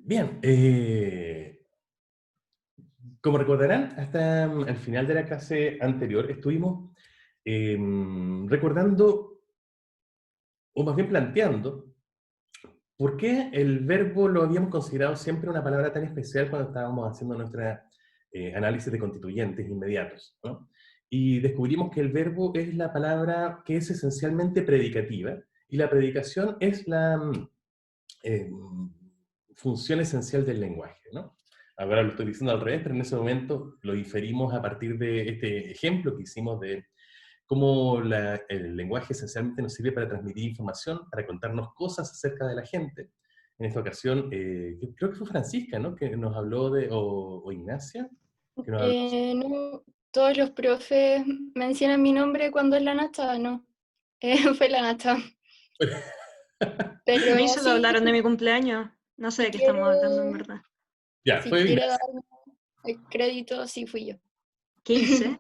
Bien, como recordarán, hasta el final de la clase anterior estuvimos recordando, o más bien planteando, por qué el verbo lo habíamos considerado siempre una palabra tan especial cuando estábamos haciendo nuestra análisis de constituyentes inmediatos, ¿no? Y descubrimos que el verbo es la palabra que es esencialmente predicativa, y la predicación es la eh, función esencial del lenguaje, ¿no? Ahora lo estoy diciendo al revés, pero en ese momento lo inferimos a partir de este ejemplo que hicimos de cómo el lenguaje esencialmente nos sirve para transmitir información, para contarnos cosas acerca de la gente. En esta ocasión, creo que fue Francisca, ¿no? Que nos habló de, o Ignacia, que nos habló. No, todos los profes mencionan mi nombre cuando es la Nacha, no. Fue la Nacha. A Pero mí solo sí, hablaron de mi cumpleaños. No sé si de qué estamos hablando en quiere, verdad. Ya, si fue quiere Ignacia. darme el crédito, sí fui yo. ¿Qué hice?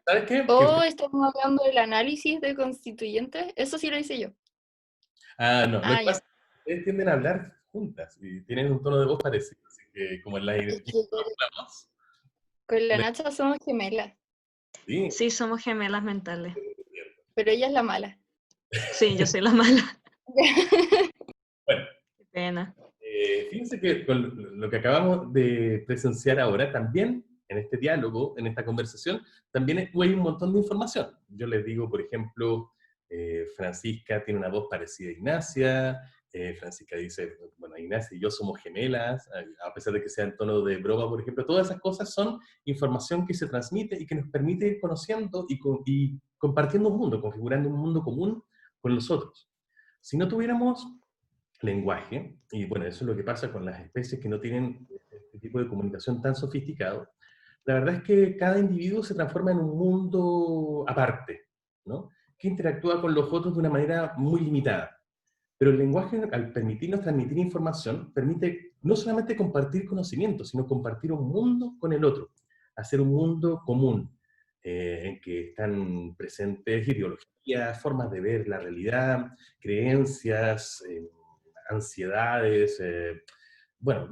¿Sabes qué? O estamos hablando del análisis de constituyentes, eso sí lo hice yo. No, lo que Ah, pasa ya. es que ustedes tienden a hablar juntas y tienen un tono de voz parecido, así que como en la Es que hablamos, con la Nacha somos gemelas, sí. Sí, somos gemelas mentales. pero ella es la mala. Sí, yo soy la mala. Bueno, Qué pena. fíjense que con lo que acabamos de presenciar ahora, también en este diálogo, en esta conversación, también hay un montón de información. Yo les digo, por ejemplo, Francisca tiene una voz parecida a Ignacia, Francisca dice, bueno, Ignacia y yo somos gemelas, a pesar de que sea en tono de broma, por ejemplo, todas esas cosas son información que se transmite y que nos permite ir conociendo y compartiendo un mundo, configurando un mundo común con los otros. Si no tuviéramos lenguaje, y bueno, eso es lo que pasa con las especies que no tienen este tipo de comunicación tan sofisticado, la verdad es que cada individuo se transforma en un mundo aparte, ¿no? Que interactúa con los otros de una manera muy limitada. Pero el lenguaje, al permitirnos transmitir información, permite no solamente compartir conocimiento, sino compartir un mundo con el otro, hacer un mundo común, en que están presentes ideologías, formas de ver la realidad, creencias, ansiedades, bueno,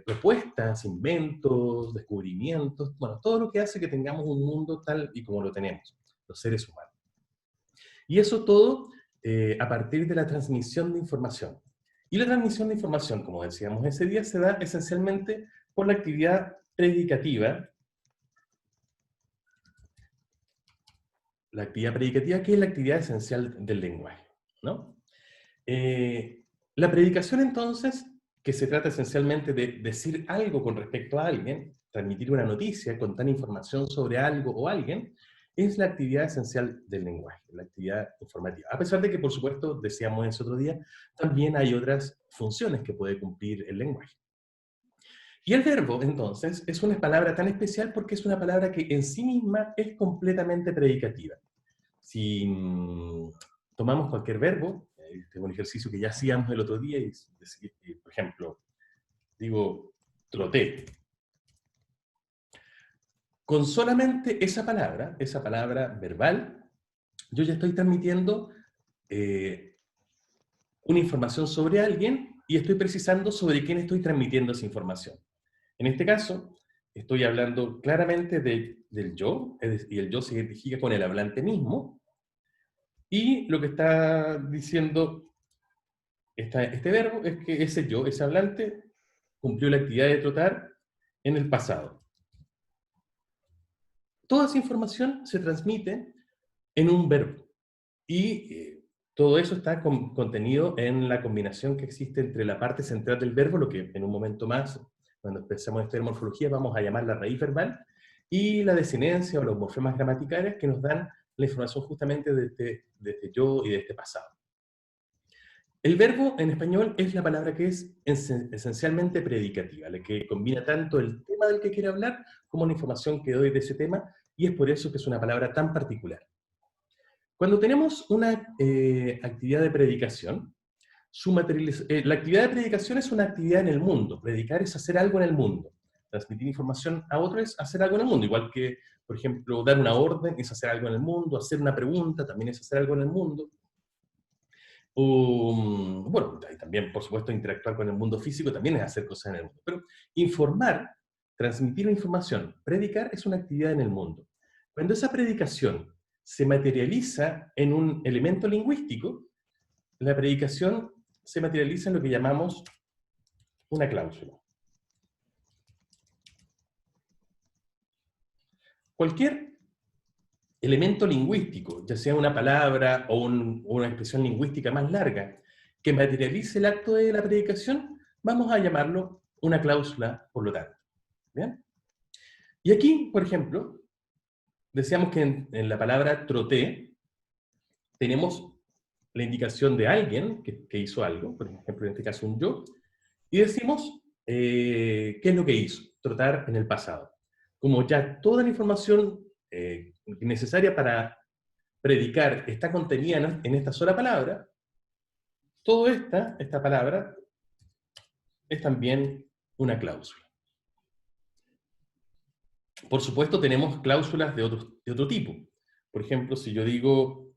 propuestas, inventos, descubrimientos, bueno, todo lo que hace que tengamos un mundo tal y como lo tenemos, los seres humanos. Y eso todo a partir de la transmisión de información. Y la transmisión de información, como decíamos ese día, se da esencialmente por la actividad predicativa. La actividad predicativa, que es la actividad esencial del lenguaje, ¿no? La predicación, entonces, que se trata esencialmente de decir algo con respecto a alguien, transmitir una noticia, contar información sobre algo o alguien, es la actividad esencial del lenguaje, la actividad informativa. A pesar de que, por supuesto, decíamos ese otro día, también hay otras funciones que puede cumplir el lenguaje. Y el verbo, entonces, es una palabra tan especial porque es una palabra que en sí misma es completamente predicativa. Si tomamos cualquier verbo, este es un ejercicio que ya hacíamos el otro día, y decir, por ejemplo, digo, troté. Con solamente esa palabra verbal, yo ya estoy transmitiendo eh, una información sobre alguien y estoy precisando sobre quién estoy transmitiendo esa información. En este caso, estoy hablando claramente del yo, y el yo se identifica con el hablante mismo, y lo que está diciendo este verbo es que ese yo, ese hablante, cumplió la actividad de trotar en el pasado. Toda esa información se transmite en un verbo. Y todo eso está contenido en la combinación que existe entre la parte central del verbo, lo que en un momento más, cuando empecemos a estudiar morfología, vamos a llamar la raíz verbal, y la desinencia o los morfemas gramaticales que nos dan la información justamente de este yo y de este pasado. El verbo en español es la palabra que es esencialmente predicativa, la que combina tanto el tema del que quiere hablar como la información que doy de ese tema, y es por eso que es una palabra tan particular. Cuando tenemos una actividad de predicación, la actividad de predicación es una actividad en el mundo. Predicar es hacer algo en el mundo. Transmitir información a otro es hacer algo en el mundo. Igual que, por ejemplo, dar una orden es hacer algo en el mundo, hacer una pregunta también es hacer algo en el mundo. Bueno, y también, por supuesto, interactuar con el mundo físico también es hacer cosas en el mundo. Pero informar, transmitir información, predicar es una actividad en el mundo. Cuando esa predicación se materializa en un elemento lingüístico, la predicación se materializa en lo que llamamos una cláusula. Cualquier elemento lingüístico, ya sea una palabra o una expresión lingüística más larga, que materialice el acto de la predicación, vamos a llamarlo una cláusula, por lo tanto. ¿Bien? Y aquí, por ejemplo, decíamos que en la palabra troté tenemos la indicación de alguien que hizo algo, por ejemplo, en este caso un yo, y decimos qué es lo que hizo, trotar en el pasado. Como ya toda la información necesaria para predicar está contenida en esta sola palabra, toda esta palabra es también una cláusula. Por supuesto, tenemos cláusulas de otro tipo. Por ejemplo, si yo digo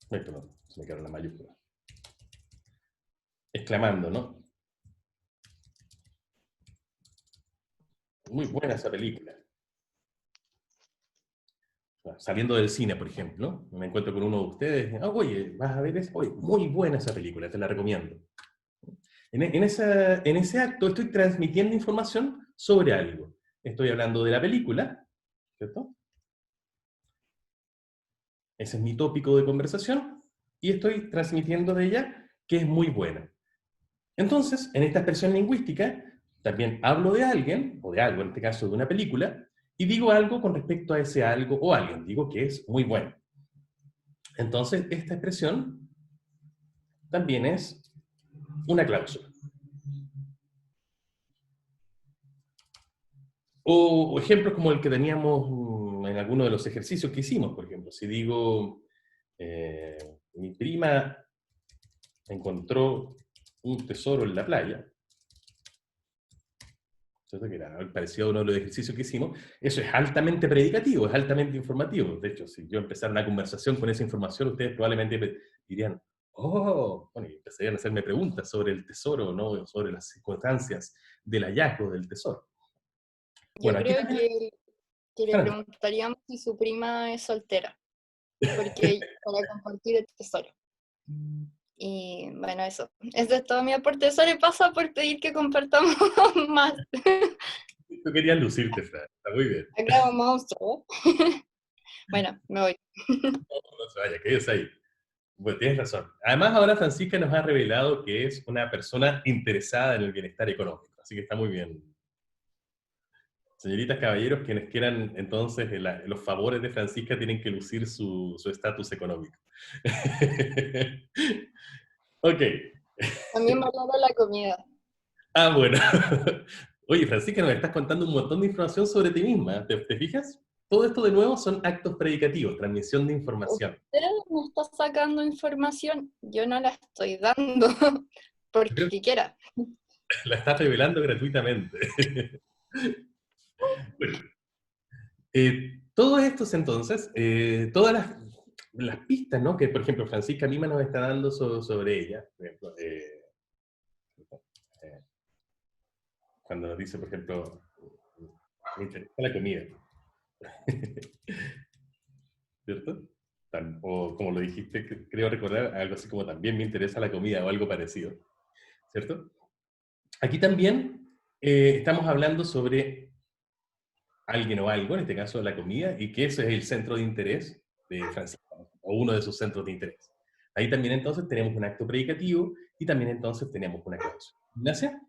perdón, se me quedaron las mayúsculas. Exclamando, ¿no? Muy buena esa película. Saliendo del cine, por ejemplo, me encuentro con uno de ustedes, oye, ¿vas a ver eso? Oye, muy buena esa película, te la recomiendo. En ese acto estoy transmitiendo información sobre algo. Estoy hablando de la película, ¿cierto? Ese es mi tópico de conversación, y estoy transmitiendo de ella que es muy buena. Entonces, en esta expresión lingüística, también hablo de alguien, o de algo, en este caso de una película, y digo algo con respecto a ese algo o alguien, digo que es muy bueno. Entonces, esta expresión también es una cláusula. O ejemplos como el que teníamos en alguno de los ejercicios que hicimos, por ejemplo. Si digo, mi prima encontró un tesoro en la playa, ¿cierto? Que era parecido a uno de los ejercicios que hicimos, eso es altamente predicativo, es altamente informativo. De hecho, si yo empezara una conversación con esa información, ustedes probablemente dirían, oh, bueno, y empezarían a hacerme preguntas sobre el tesoro, ¿no? Sobre las circunstancias del hallazgo del tesoro. Yo Bueno, aquí creo también... que le preguntaríamos si su prima es soltera, porque para compartir el tesoro. Y bueno, eso. Ese es todo mi aporte. Eso le pasa por pedir que compartamos más. Tú querías lucirte, Fran. Está muy bien. Acá un monstruo. Bueno, me voy. No se vaya, quédese ahí. Bueno, tienes razón. Además, ahora Francisca nos ha revelado que es una persona interesada en el bienestar económico. Así que está muy bien. Señoritas, caballeros, quienes quieran entonces los favores de Francisca tienen que lucir su estatus económico. Ok. También me hablaba de la comida. Ah, bueno. Oye, Francisca, nos estás contando un montón de información sobre ti misma. ¿Te fijas? Todo esto de nuevo son actos predicativos, transmisión de información. Usted me está sacando información. Yo no la estoy dando porque quiera. La estás revelando gratuitamente. Bueno, todos estos entonces, todas las pistas, ¿no? Que por ejemplo Francisca Lima nos está dando sobre ella, por ejemplo, cuando nos dice, por ejemplo, me interesa la comida, ¿cierto? O como lo dijiste, creo recordar algo así como también me interesa la comida o algo parecido, ¿cierto? Aquí también estamos hablando sobre alguien o algo, en este caso la comida, y que ese es el centro de interés de Francisca, o uno de sus centros de interés. Ahí también entonces tenemos un acto predicativo y también entonces tenemos una cláusula. ¿Ignacia?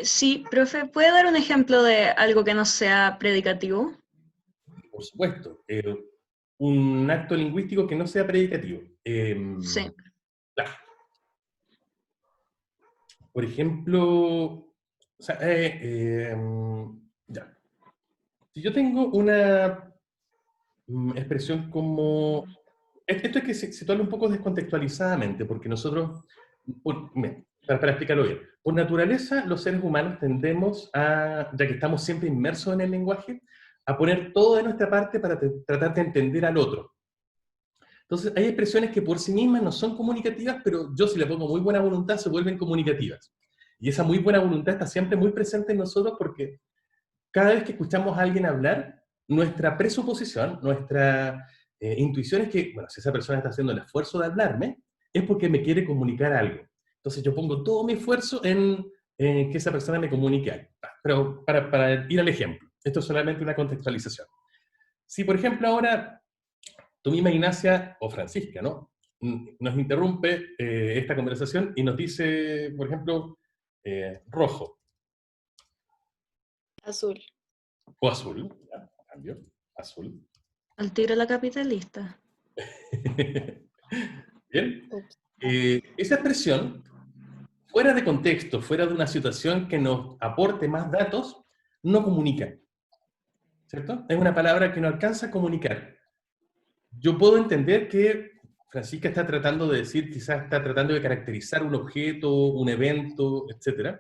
Sí, profe, ¿puede dar un ejemplo de algo que no sea predicativo? Por supuesto. Un acto lingüístico que no sea predicativo. Sí. Claro. Por ejemplo, o sea, ya. Si yo tengo una expresión como... Esto hay que situarlo un poco descontextualizadamente, porque nosotros, mira, para explicarlo bien, por naturaleza los seres humanos tendemos a, ya que estamos siempre inmersos en el lenguaje, a poner todo de nuestra parte para tratar de entender al otro. Entonces, hay expresiones que por sí mismas no son comunicativas, pero yo si le pongo muy buena voluntad se vuelven comunicativas. Y esa muy buena voluntad está siempre muy presente en nosotros porque cada vez que escuchamos a alguien hablar, nuestra presuposición, nuestra intuición es que, bueno, si esa persona está haciendo el esfuerzo de hablarme, es porque me quiere comunicar algo. Entonces yo pongo todo mi esfuerzo en que esa persona me comunique algo. Pero para ir al ejemplo, esto es solamente una contextualización. Si, por ejemplo, ahora tú misma, Ignacia, o Francisca, ¿no? Nos interrumpe esta conversación y nos dice, por ejemplo, rojo. Azul. O azul, ya, cambio, azul. Al tiro la capitalista. Bien. Ups. Esa expresión, fuera de contexto, fuera de una situación que nos aporte más datos, no comunica. ¿Cierto? Es una palabra que no alcanza a comunicar. Yo puedo entender que Francisca está tratando de decir, quizás está tratando de caracterizar un objeto, un evento, etc.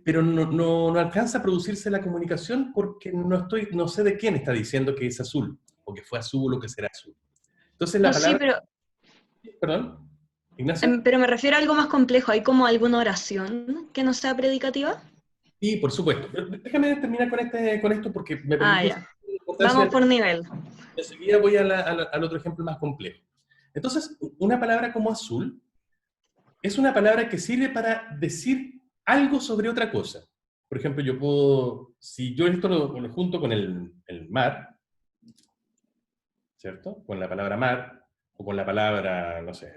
Pero no alcanza a producirse la comunicación porque no sé de quién está diciendo que es azul, o que fue azul o que será azul. Entonces la No, sí, palabra... Perdón, Ignacio. pero me refiero a algo más complejo. ¿Hay como alguna oración que no sea predicativa? Sí, por supuesto. Pero déjame terminar con esto porque me Ah, permitió ya. la importancia Vamos por nivel. enseguida voy al otro ejemplo más complejo. Entonces, una palabra como azul es una palabra que sirve para decir algo sobre otra cosa. Por ejemplo, yo puedo, si yo esto lo junto con el mar, ¿cierto? Con la palabra mar, o con la palabra, no sé,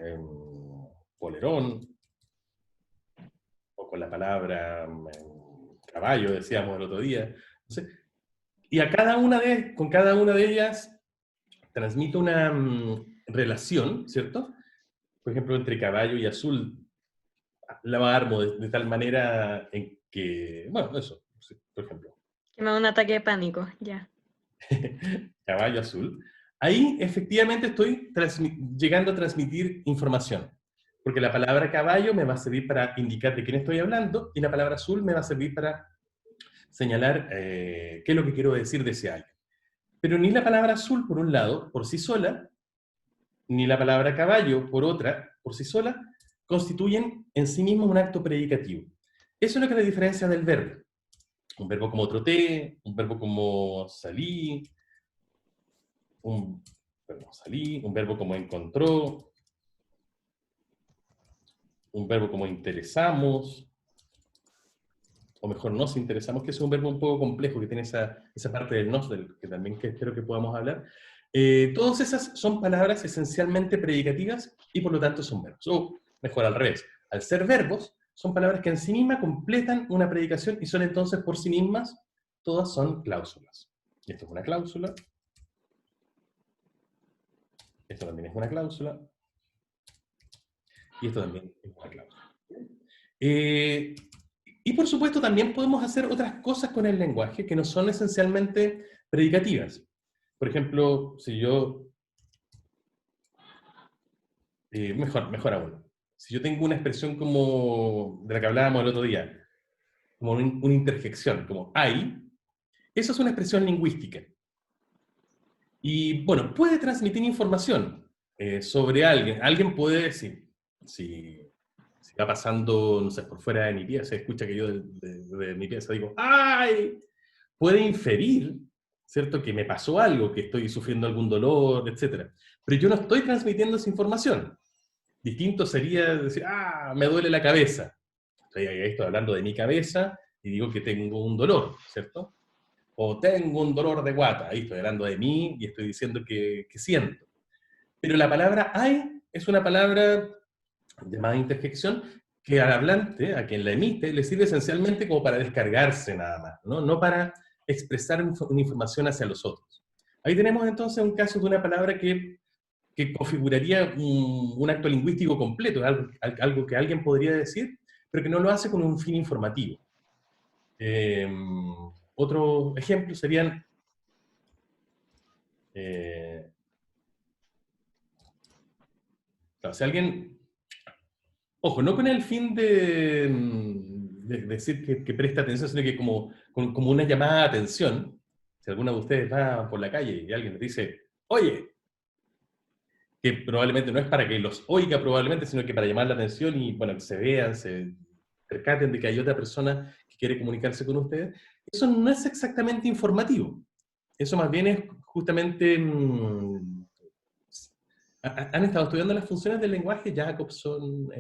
polerón, o con la palabra caballo, decíamos el otro día. Entonces, y con cada una de ellas transmite una relación, ¿cierto? Por ejemplo, entre caballo y azul, la armo de tal manera en que, bueno, eso, sí, por ejemplo, Que me da un ataque de pánico, ya. caballo azul. Ahí efectivamente estoy llegando a transmitir información, porque la palabra caballo me va a servir para indicar de quién estoy hablando y la palabra azul me va a servir para señalar qué es lo que quiero decir de ese alguien. Pero ni la palabra azul, por un lado, por sí sola, ni la palabra caballo, por otra, por sí sola, constituyen en sí mismos un acto predicativo. Eso es lo que la diferencia del verbo. Un verbo como troté, un verbo como salí, un verbo como encontró, un verbo como interesamos, o mejor, nos interesamos, que es un verbo un poco complejo, que tiene esa parte del nos, que también espero que podamos hablar. Todas esas son palabras esencialmente predicativas y por lo tanto son verbos. O mejor al revés, al ser verbos, son palabras que en sí mismas completan una predicación y son entonces por sí mismas, todas son cláusulas. Y esto es una cláusula. Esto también es una cláusula. Y esto también es una cláusula. Y por supuesto también podemos hacer otras cosas con el lenguaje que no son esencialmente predicativas. Por ejemplo, si yo... mejor aún. Si yo tengo una expresión como de la que hablábamos el otro día, como una interjección, como hay, eso es una expresión lingüística. Y bueno, puede transmitir información sobre alguien. Alguien puede decir, si va pasando, no sé, por fuera de mi pieza, se escucha que yo de mi pieza digo, ¡ay! Puede inferir, ¿cierto?, que me pasó algo, que estoy sufriendo algún dolor, etc. Pero yo no estoy transmitiendo esa información. Distinto sería decir, ¡ah! Me duele la cabeza. Ahí estoy hablando de mi cabeza y digo que tengo un dolor, ¿cierto? O tengo un dolor de guata. Ahí estoy hablando de mí y estoy diciendo que siento. Pero la palabra hay es una palabra llamada interjección que al hablante, a quien la emite, le sirve esencialmente como para descargarse nada más, ¿no? No para expresar una información hacia los otros. Ahí tenemos entonces un caso de una palabra que configuraría un acto lingüístico completo, algo que alguien podría decir, pero que no lo hace con un fin informativo. Otro ejemplo serían claro, si alguien, ojo, no con el fin de decir que presta atención, sino que como una llamada de atención, Si alguno de ustedes va por la calle y alguien les dice, oye, que probablemente no es para que los oiga probablemente, sino que para llamar la atención y, bueno, que se vean, se percaten de que hay otra persona que quiere comunicarse con ustedes, eso no es exactamente informativo. Eso más bien es justamente... ¿Han estado estudiando las funciones del lenguaje, Jacobson?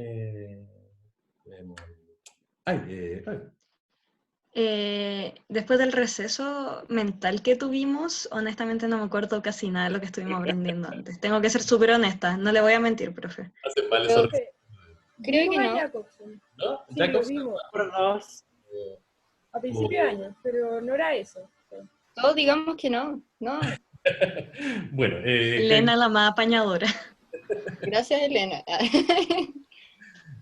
Ay. Después del receso mental que tuvimos, honestamente no me acuerdo casi nada de lo que estuvimos aprendiendo antes. Tengo que ser súper honesta, no le voy a mentir, profe. Hacen mal Creo esos- Creo que no. Jacobson. ¿no? Sí, Jacobson, lo vimos Por dos. a principio de año, pero no era eso. Todos digamos que no. No. bueno, Elena, la más apañadora. Gracias, Elena.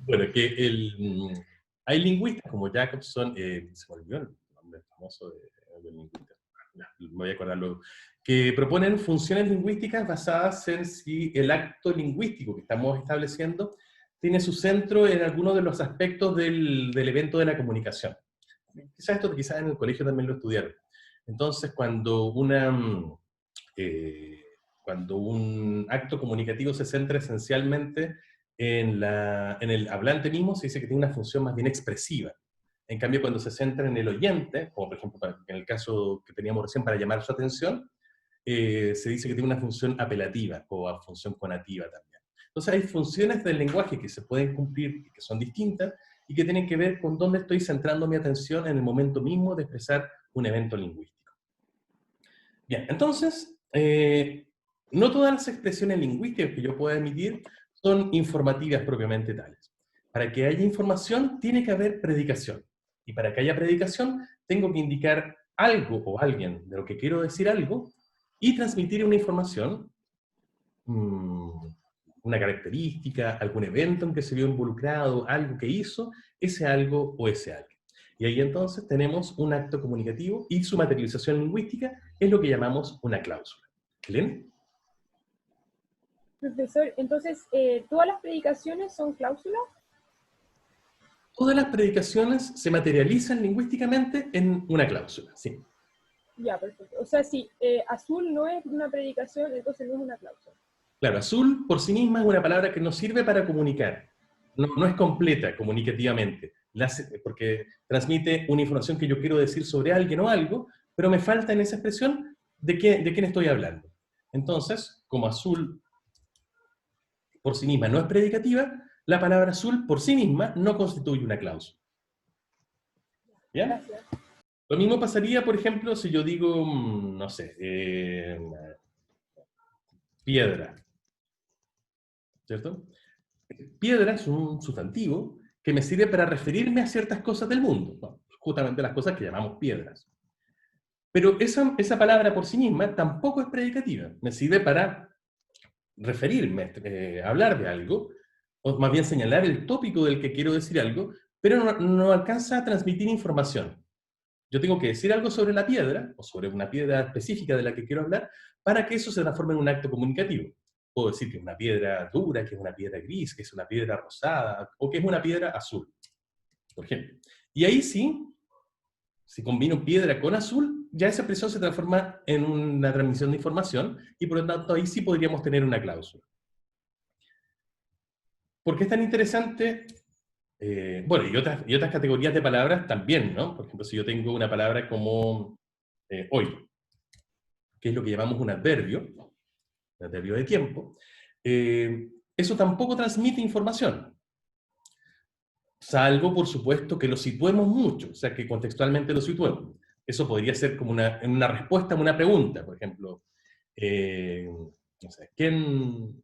bueno, hay lingüistas como Jacobson, se me olvidó el nombre famoso del lingüista, ya, me voy a acordar luego, que proponen funciones lingüísticas basadas en si el acto lingüístico que estamos estableciendo tiene su centro en alguno de los aspectos del evento de la comunicación. Quizás en el colegio también lo estudiaron. Entonces, cuando un acto comunicativo se centra esencialmente en el hablante mismo, se dice que tiene una función más bien expresiva. En cambio, cuando se centra en el oyente, como por ejemplo en el caso que teníamos recién para llamar su atención, se dice que tiene una función apelativa o función conativa también. Entonces hay funciones del lenguaje que se pueden cumplir y que son distintas y que tienen que ver con dónde estoy centrando mi atención en el momento mismo de expresar un evento lingüístico. Bien, entonces, no todas las expresiones lingüísticas que yo pueda emitir son informativas propiamente tales. Para que haya información, tiene que haber predicación. Y para que haya predicación, tengo que indicar algo o alguien de lo que quiero decir algo y transmitir una información, una característica, algún evento en que se vio involucrado, algo que hizo, ese algo o ese alguien. Y ahí entonces tenemos un acto comunicativo y su materialización lingüística es lo que llamamos una cláusula. ¿Elena? Profesor, entonces, ¿todas las predicaciones son cláusulas? Todas las predicaciones se materializan lingüísticamente en una cláusula, sí. Ya, perfecto. O sea, si azul no es una predicación, entonces no es una cláusula. Claro, azul por sí misma es una palabra que nos sirve para comunicar. No es completa comunicativamente, porque transmite una información que yo quiero decir sobre alguien o algo, pero me falta en esa expresión de quién estoy hablando. Entonces, como azul por sí misma no es predicativa, la palabra azul por sí misma no constituye una cláusula. ¿Bien? Gracias. Lo mismo pasaría, por ejemplo, si yo digo, no sé, piedra. ¿Cierto? Piedra es un sustantivo que me sirve para referirme a ciertas cosas del mundo. Bueno, justamente las cosas que llamamos piedras. Pero esa palabra por sí misma tampoco es predicativa. Me sirve para referirme, hablar de algo, o más bien señalar el tópico del que quiero decir algo, pero no alcanza a transmitir información. Yo tengo que decir algo sobre la piedra, o sobre una piedra específica de la que quiero hablar, para que eso se transforme en un acto comunicativo. Puedo decir que es una piedra dura, que es una piedra gris, que es una piedra rosada, o que es una piedra azul, por ejemplo. Y ahí sí, si combino piedra con azul, ya esa expresión se transforma en una transmisión de información, y por lo tanto ahí sí podríamos tener una cláusula. ¿Por qué es tan interesante? Bueno, y otras categorías de palabras también, ¿no? Por ejemplo, si yo tengo una palabra como hoy, que es lo que llamamos un adverbio de tiempo, eso tampoco transmite información. Salvo, por supuesto, que lo situemos mucho, o sea, que contextualmente lo situemos. Eso podría ser como una respuesta a una pregunta, por ejemplo, no sé, ¿quién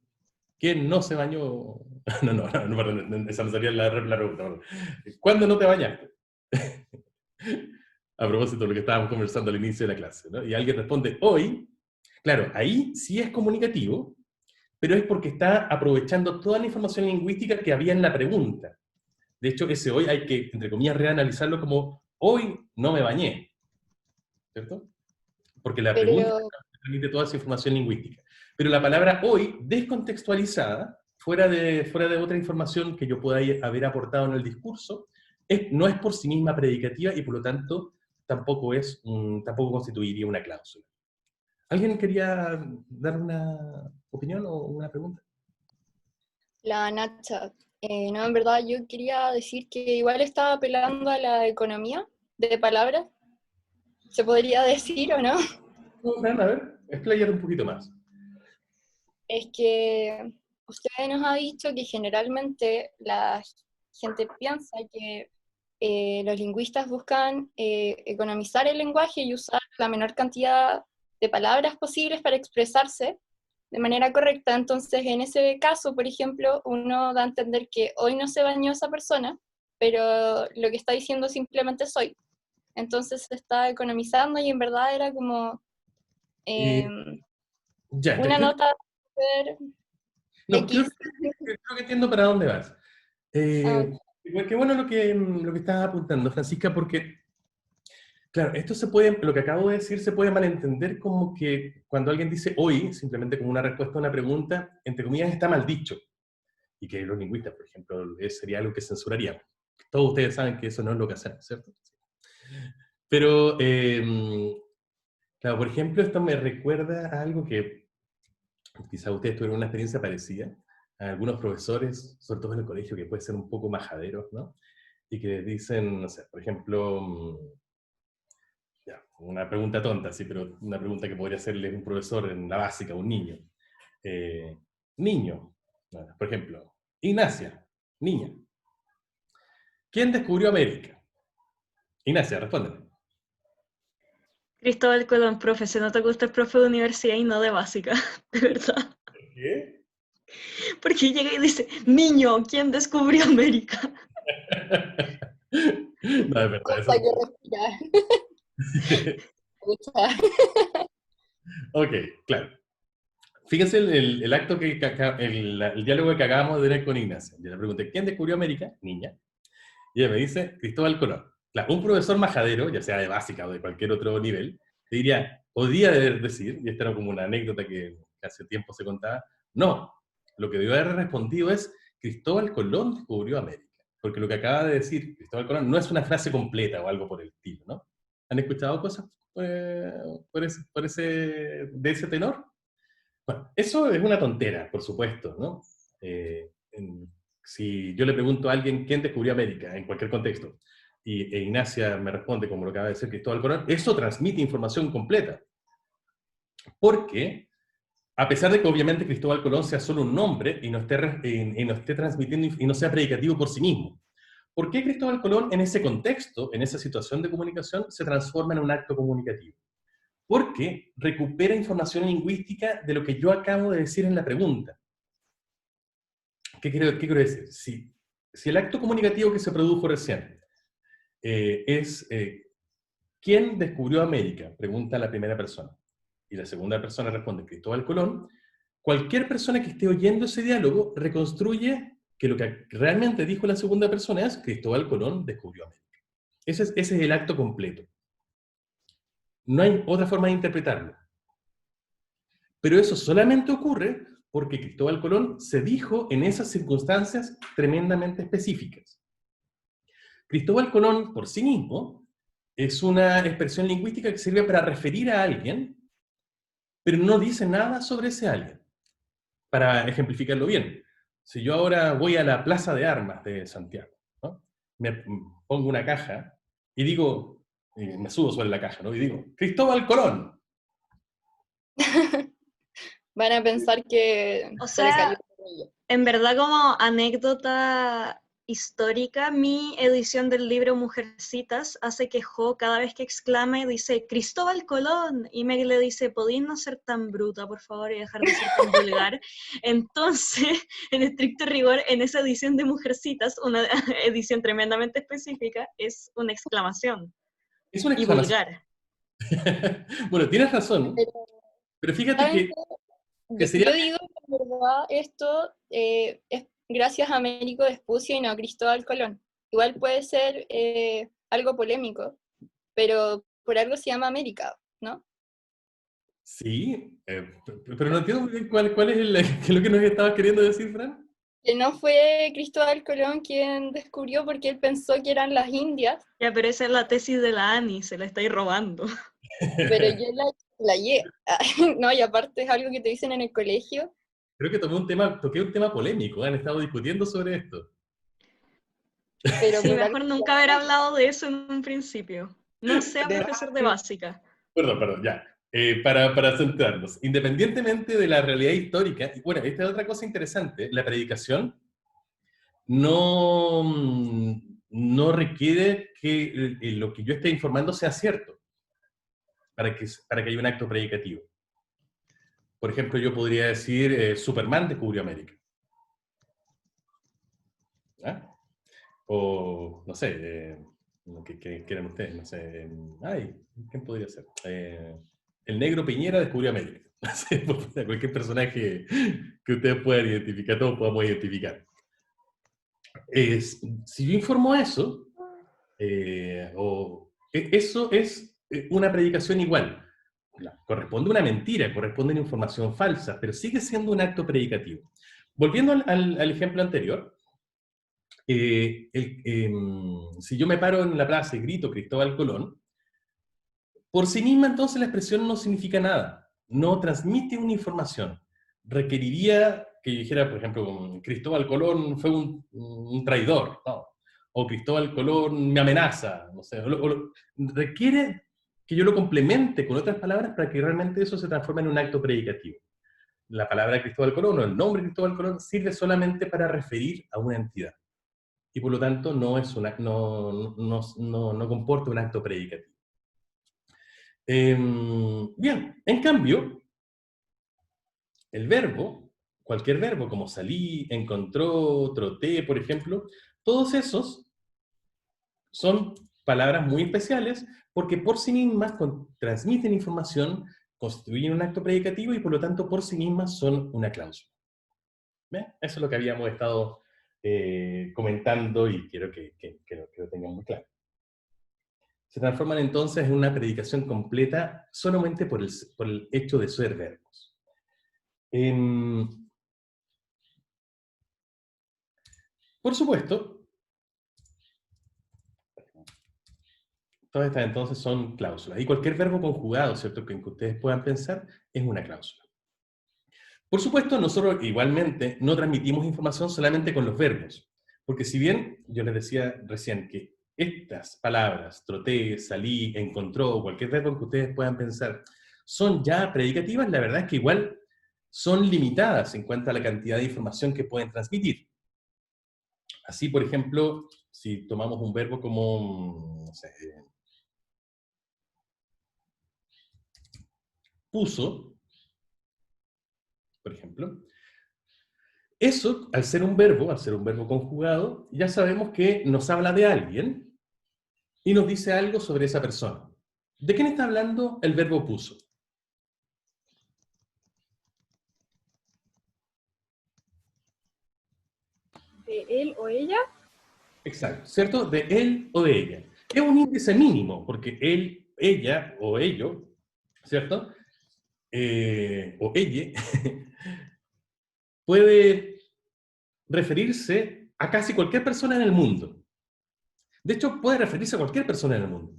no se bañó? No, perdón, esa no sería la pregunta. Perdón. ¿Cuándo no te bañaste? A propósito de lo que estábamos conversando al inicio de la clase, ¿no? Y alguien responde, hoy. Claro, ahí sí es comunicativo, pero es porque está aprovechando toda la información lingüística que había en la pregunta. De hecho, ese hoy hay que, entre comillas, reanalizarlo como, hoy no me bañé. ¿Cierto? Porque la pregunta transmite toda esa información lingüística. Pero la palabra hoy, descontextualizada, fuera de otra información que yo pueda haber aportado en el discurso, no es por sí misma predicativa y por lo tanto tampoco tampoco constituiría una cláusula. ¿Alguien quería dar una opinión o una pregunta? La Nacha. No, en verdad yo quería decir que igual estaba apelando a la economía de palabras. ¿Se podría decir o no? No, Fran, a ver, explayar un poquito más. Es que usted nos ha dicho que generalmente la gente piensa que los lingüistas buscan economizar el lenguaje y usar la menor cantidad de palabras posibles para expresarse de manera correcta. Entonces, en ese caso, por ejemplo, uno da a entender que hoy no se bañó esa persona, pero lo que está diciendo simplemente soy. Entonces se está economizando y en verdad era como Y ya, una nota súper no, X. creo que entiendo para dónde vas. Ah, Qué bueno lo que estás apuntando, Francisca, porque, claro, lo que acabo de decir se puede malentender como que cuando alguien dice hoy, simplemente como una respuesta a una pregunta, entre comillas, está mal dicho. Y que los lingüistas, por ejemplo, sería algo que censuraríamos. Todos ustedes saben que eso no es lo que hacemos, ¿cierto? Pero, claro, por ejemplo, esto me recuerda a algo que quizá ustedes tuvieron una experiencia parecida, a algunos profesores, sobre todo en el colegio, que puede ser un poco majaderos, ¿no? Y que dicen, no sé, por ejemplo, ya, una pregunta tonta, sí, pero una pregunta que podría hacerle un profesor en la básica, un niño. Eh, niño, bueno, por ejemplo, Ignacia, niña. ¿Quién descubrió América? Ignacia, respóndeme. Cristóbal Colón, profe, se nota que usted es profe de universidad y no de básica, de verdad. ¿Qué? Porque llega y dice, niño, ¿quién descubrió América? No, es verdad, eso cosa que respirar. Pucha. Ok, claro. Fíjense el acto el diálogo que acabamos de tener con Ignacia. Yo le pregunté, ¿quién descubrió América? Niña. Y ella me dice, Cristóbal Colón. Claro, un profesor majadero, ya sea de básica o de cualquier otro nivel, te diría, podría decir, y esta era como una anécdota que hace tiempo se contaba, no, lo que debió haber respondido es, Cristóbal Colón descubrió América. Porque lo que acaba de decir Cristóbal Colón no es una frase completa o algo por el estilo, ¿no? ¿Han escuchado cosas de ese tenor? Bueno, eso es una tontera, por supuesto, ¿no? Si yo le pregunto a alguien quién descubrió América, en cualquier contexto, e Ignacia me responde como lo acaba de decir Cristóbal Colón, eso transmite información completa. Porque, a pesar de que obviamente Cristóbal Colón sea solo un nombre y no esté transmitiendo y no sea predicativo por sí mismo, ¿por qué Cristóbal Colón en ese contexto, en esa situación de comunicación, se transforma en un acto comunicativo? Porque recupera información lingüística de lo que yo acabo de decir en la pregunta. ¿Qué quiero decir? Si el acto comunicativo que se produjo recién es ¿quién descubrió América? Pregunta la primera persona. Y la segunda persona responde Cristóbal Colón. Cualquier persona que esté oyendo ese diálogo reconstruye que lo que realmente dijo la segunda persona es Cristóbal Colón descubrió América. Ese es el acto completo. No hay otra forma de interpretarlo. Pero eso solamente ocurre porque Cristóbal Colón se dijo en esas circunstancias tremendamente específicas. Cristóbal Colón, por sí mismo, es una expresión lingüística que sirve para referir a alguien, pero no dice nada sobre ese alguien. Para ejemplificarlo bien, si yo ahora voy a la Plaza de Armas de Santiago, ¿no? Me pongo una caja y digo, me subo sobre la caja, ¿no? Y digo, Cristóbal Colón. Van a pensar que O se le cayó sea, el cuello. en verdad como anécdota histórica, mi edición del libro Mujercitas hace que Jo cada vez que exclame dice Cristóbal Colón y Meg le dice, ¿podéis no ser tan bruta, por favor, y dejar de ser tan vulgar? Entonces, en estricto rigor, en esa edición de Mujercitas, una edición tremendamente específica, es una exclamación Es una y exclamación. vulgar. Bueno, tienes razón, Pero, pero fíjate ¿saben que, qué? sería... Yo digo que en verdad esto es gracias a Américo Vespucio y no a Cristóbal Colón. Igual puede ser algo polémico, pero por algo se llama América, ¿no? Sí, pero no entiendo muy bien cuál es qué es lo que nos estabas queriendo decir, Fran. Que no fue Cristóbal Colón quien descubrió porque él pensó que eran las Indias, Ya, pero esa es la tesis de la Ani, se la estáis robando. pero yo la explayé. No, y aparte es algo que te dicen en el colegio. Creo que toqué un tema polémico, han estado discutiendo sobre esto. Pero Sí, por mejor algo- nunca haber hablado de eso en un principio. No sea profesor de básica. Perdón, ya. Para centrarnos, independientemente de la realidad histórica, y bueno, esta es otra cosa interesante, la predicación no requiere que lo que yo esté informando sea cierto para que haya un acto predicativo. Por ejemplo, yo podría decir, Superman descubrió América. ¿Ah? O, no sé, ¿qué eran ustedes? No sé, ay, ¿quién podría ser? El negro Piñera descubrió América. No sé, cualquier personaje que ustedes puedan identificar, todos podamos identificar. Si yo informo eso, eso es una predicación igual. Corresponde a una mentira, corresponde a una información falsa, pero sigue siendo un acto predicativo. Volviendo al ejemplo anterior, si yo me paro en la plaza y grito Cristóbal Colón, por sí misma entonces la expresión no significa nada, no transmite una información. Requeriría que yo dijera, por ejemplo, Cristóbal Colón fue un traidor, ¿no? O Cristóbal Colón me amenaza, no sé, requiere que yo lo complemente con otras palabras para que realmente eso se transforme en un acto predicativo. La palabra Cristóbal Colón o el nombre Cristóbal Colón sirve solamente para referir a una entidad y por lo tanto no comporta un acto predicativo. Bien, en cambio, el verbo, cualquier verbo como salí, encontró, troté, por ejemplo, todos esos son palabras muy especiales porque por sí mismas transmiten información, constituyen un acto predicativo y por lo tanto por sí mismas son una cláusula. ¿Ven? Eso es lo que habíamos estado comentando y quiero que lo tengan muy claro. Se transforman entonces en una predicación completa solamente por el hecho de ser verbos. Por supuesto, todas estas entonces son cláusulas. Y cualquier verbo conjugado, ¿cierto?, que ustedes puedan pensar, es una cláusula. Por supuesto, nosotros igualmente no transmitimos información solamente con los verbos. Porque si bien yo les decía recién que estas palabras, troté, salí, encontró, cualquier verbo que ustedes puedan pensar, son ya predicativas, la verdad es que igual son limitadas en cuanto a la cantidad de información que pueden transmitir. Así, por ejemplo, si tomamos un verbo como, no sé, puso, por ejemplo, eso, al ser un verbo conjugado, ya sabemos que nos habla de alguien y nos dice algo sobre esa persona. ¿De quién está hablando el verbo puso? ¿De él o ella? Exacto, ¿cierto? De él o de ella. Es un índice mínimo, porque él, ella o ello, ¿cierto? O ella, puede referirse a casi cualquier persona en el mundo. De hecho, puede referirse a cualquier persona en el mundo,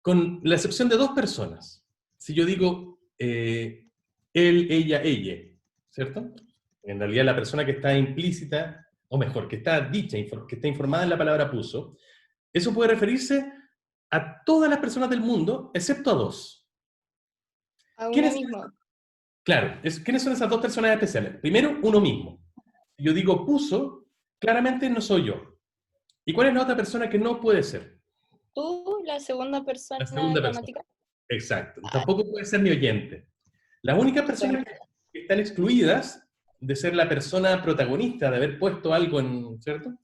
con la excepción de dos personas. Si yo digo él, ella, ¿cierto? En realidad la persona que está implícita, o mejor, que está dicha, que está informada en la palabra puso, eso puede referirse a todas las personas del mundo, excepto a dos. A uno ¿Quiénes? mismo. Claro, ¿quiénes son esas dos personas especiales? Primero, uno mismo. Si yo digo puso, claramente no soy yo. ¿Y cuál es la otra persona que no puede ser? Tú, la segunda La persona segunda persona. gramatica. Exacto. Ah, Tampoco puede ser mi oyente. Las únicas personas que están excluidas de ser la persona protagonista, de haber puesto algo en, ¿cierto?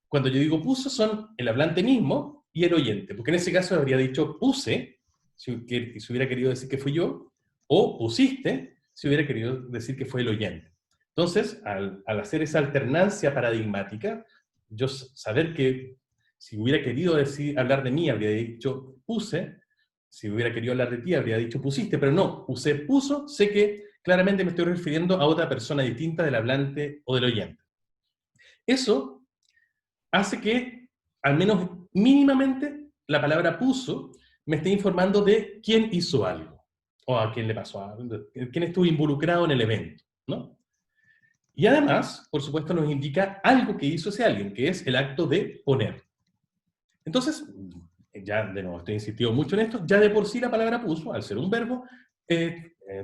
Cuando yo digo puso son el hablante mismo y el oyente, porque en ese caso habría dicho puse, si hubiera querido decir que fui yo, o pusiste, si hubiera querido decir que fue el oyente. Entonces, al hacer esa alternancia paradigmática, yo saber que si hubiera querido hablar de mí, habría dicho puse, si hubiera querido hablar de ti, habría dicho pusiste, pero no, puso, sé que claramente me estoy refiriendo a otra persona distinta del hablante o del oyente. Eso hace que, al menos mínimamente, la palabra puso me esté informando de quién hizo algo, o a quién le pasó algo, quién estuvo involucrado en el evento, ¿no? Y además, por supuesto, nos indica algo que hizo ese alguien, que es el acto de poner. Entonces, ya de nuevo estoy insistiendo mucho en esto, ya de por sí la palabra puso, al ser un verbo,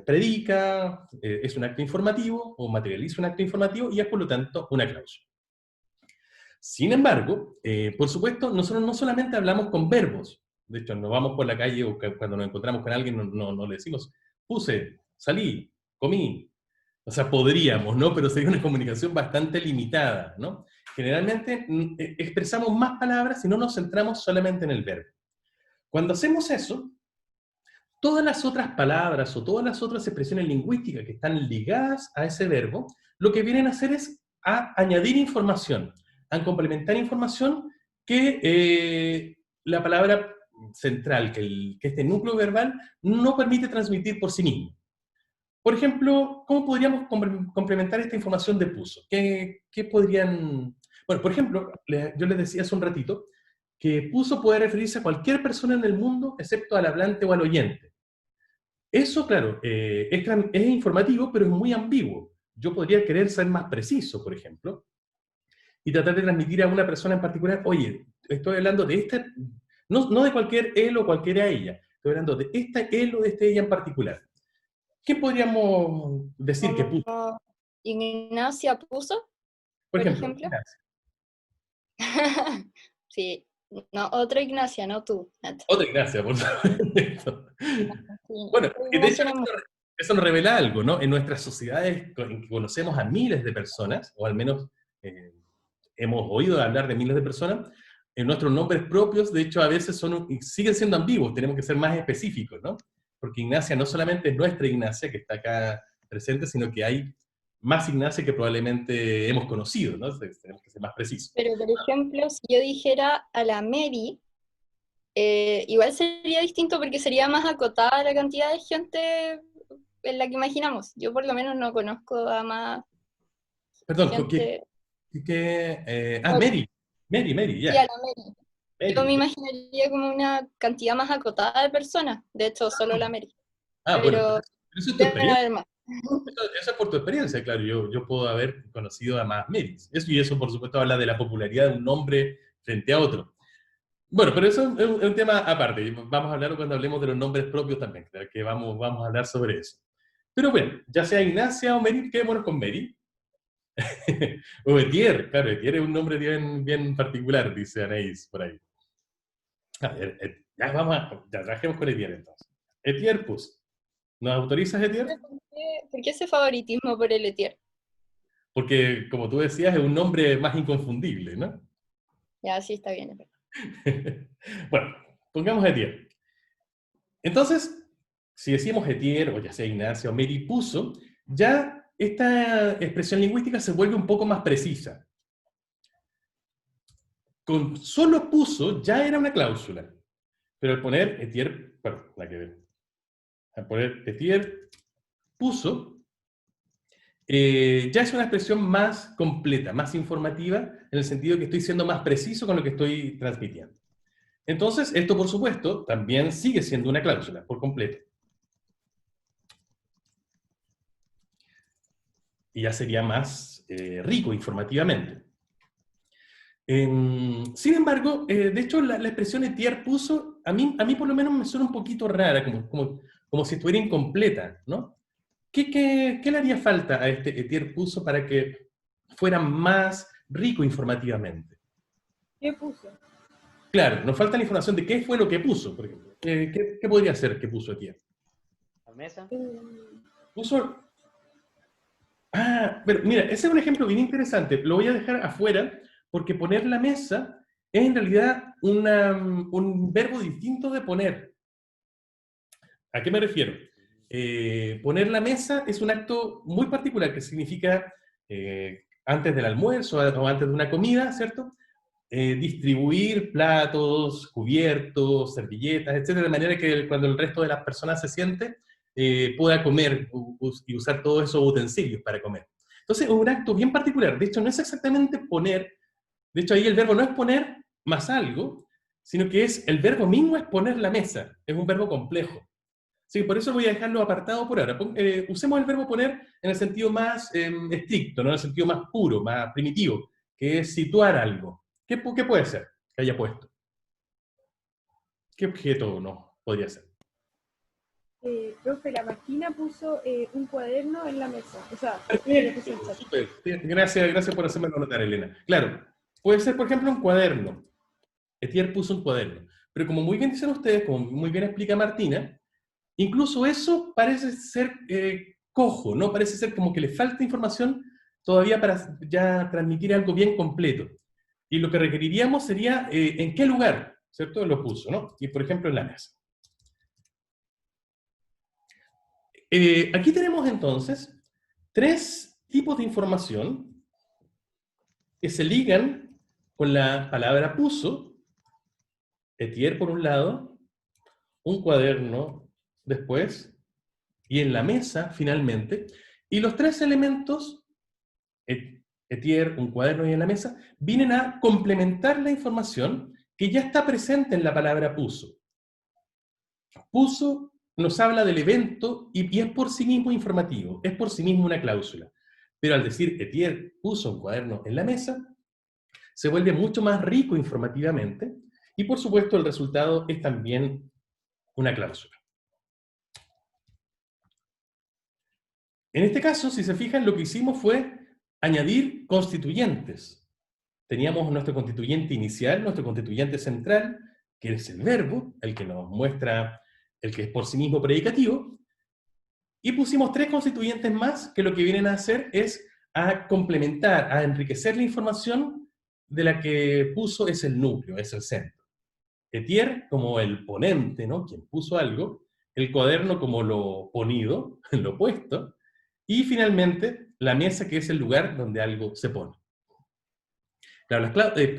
predica, es un acto informativo, o materializa un acto informativo, y es por lo tanto una cláusula. Sin embargo, por supuesto, nosotros no solamente hablamos con verbos, de hecho, no vamos por la calle o cuando nos encontramos con alguien no le decimos, puse, salí, comí. O sea, podríamos, ¿no? Pero sería una comunicación bastante limitada, ¿no? Generalmente expresamos más palabras si no nos centramos solamente en el verbo. Cuando hacemos eso, todas las otras palabras o todas las otras expresiones lingüísticas que están ligadas a ese verbo, lo que vienen a hacer es a añadir información, a complementar información que la palabra central, que este núcleo verbal no permite transmitir por sí mismo. Por ejemplo, ¿cómo podríamos complementar esta información de puso? ¿Qué podrían...? Bueno, por ejemplo, yo les decía hace un ratito que puso puede referirse a cualquier persona en el mundo excepto al hablante o al oyente. Eso, claro, es informativo, pero es muy ambiguo. Yo podría querer ser más preciso, por ejemplo, y tratar de transmitir a una persona en particular, oye, estoy hablando de esta, no de cualquier él o cualquiera ella, estoy hablando de esta él o de esta ella en particular. ¿Qué podríamos decir que puso? Ignacia puso, Por por ejemplo, ejemplo. Ignacia. Sí, no, otra Ignacia, no tú, Nat. Otra Ignacia, por supuesto. Sí, Bueno, tú de hecho, mencionas mucho. eso nos revela algo, ¿no? En nuestras sociedades en que conocemos a miles de personas, o al menos hemos oído hablar de miles de personas, en nuestros nombres propios, de hecho, a veces siguen siendo ambiguos, tenemos que ser más específicos, ¿no? Porque Ignacia no solamente es nuestra Ignacia, que está acá presente, sino que hay más Ignacia que probablemente hemos conocido, ¿no? Entonces, tenemos que ser más precisos. Pero, por ejemplo, si yo dijera a la Mary, igual sería distinto porque sería más acotada la cantidad de gente en la que imaginamos. Yo por lo menos no conozco a más Perdón, gente. Mary. Mary, ya. Sí, a la Mary. Yo me Mary. imaginaría como una cantidad más acotada de personas. De hecho, solo la Mary. Bueno, Pero pero eso es tu deben experiencia. haber más. Eso es por tu experiencia, claro. Yo puedo haber conocido a más Marys. Eso, por supuesto, habla de la popularidad de un nombre frente a otro. Bueno, pero eso es un tema aparte. Vamos a hablar cuando hablemos de los nombres propios también, que vamos a hablar sobre eso. Pero bueno, ya sea Ignacia o Mary, quedémonos con Mary. O Etier, claro, Etier es un nombre bien particular, dice Anaís por ahí. A ver, ya trajemos con Etier entonces. Etier, pues. ¿Nos autorizas, Etier? ¿Por qué ese favoritismo por el Etier? Porque, como tú decías, es un nombre más inconfundible, ¿no? Ya, sí, está bien. Bueno, pongamos Etier. Entonces, si decimos Etier, o ya sea Ignacia o Mary puso, ya esta expresión lingüística se vuelve un poco más precisa. Con solo puso ya era una cláusula. Pero al poner Etier, bueno, la que ve. Al poner Etier puso, ya es una expresión más completa, más informativa, en el sentido que estoy siendo más preciso con lo que estoy transmitiendo. Entonces, esto, por supuesto, también sigue siendo una cláusula, por completo. Y ya sería más rico informativamente. Sin embargo, de hecho, la expresión Etier puso, a mí por lo menos me suena un poquito rara, como si estuviera incompleta, ¿no? ¿Qué le haría falta a este Etier puso para que fuera más rico informativamente? ¿Qué puso? Claro, nos falta la información de qué fue lo que puso, por ejemplo. ¿Qué podría ser que puso Etier? ¿La mesa? Puso... pero mira, ese es un ejemplo bien interesante. Lo voy a dejar afuera porque poner la mesa es en realidad un verbo distinto de poner. ¿A qué me refiero? Poner la mesa es un acto muy particular que significa antes del almuerzo o antes de una comida, ¿cierto? Distribuir platos, cubiertos, servilletas, etcétera, de manera que cuando el resto de las personas se siente, pueda comer y usar todos esos utensilios para comer. Entonces es un acto bien particular. De hecho, no es exactamente poner, de hecho ahí el verbo no es poner más algo, sino que es el verbo mismo es poner la mesa. Es un verbo complejo. Sí, por eso voy a dejarlo apartado por ahora. Usemos el verbo poner en el sentido más estricto, ¿no? En el sentido más puro, más primitivo, que es situar algo. ¿Qué puede ser que haya puesto? ¿Qué objeto no podría ser? Profe, la máquina puso un cuaderno en la mesa. O sea, le puso Perfecto, el chat. súper. Gracias por hacérmelo notar, Elena. Claro, puede ser, por ejemplo, un cuaderno. Etier puso un cuaderno. Pero como muy bien dicen ustedes, como muy bien explica Martina, incluso eso parece ser cojo, ¿no? Parece ser como que le falta información todavía para ya transmitir algo bien completo. Y lo que requeriríamos sería en qué lugar, ¿cierto? Lo puso, ¿no? Y por ejemplo en la mesa. Aquí tenemos entonces tres tipos de información que se ligan con la palabra puso, Etier por un lado, un cuaderno después, y en la mesa finalmente, y los tres elementos, Etier, un cuaderno y en la mesa, vienen a complementar la información que ya está presente en la palabra puso. Puso nos habla del evento y es por sí mismo informativo, es por sí mismo una cláusula. Pero al decir Etier puso un cuaderno en la mesa, se vuelve mucho más rico informativamente y por supuesto el resultado es también una cláusula. En este caso, si se fijan, lo que hicimos fue añadir constituyentes. Teníamos nuestro constituyente inicial, nuestro constituyente central, que es el verbo, el que nos muestra el que es por sí mismo predicativo, y pusimos tres constituyentes más que lo que vienen a hacer es a complementar, a enriquecer la información de la que puso es el núcleo, es el centro. Etier como el ponente, ¿no? Quien puso algo, el cuaderno como lo ponido, lo puesto, y finalmente la mesa que es el lugar donde algo se pone. Claro,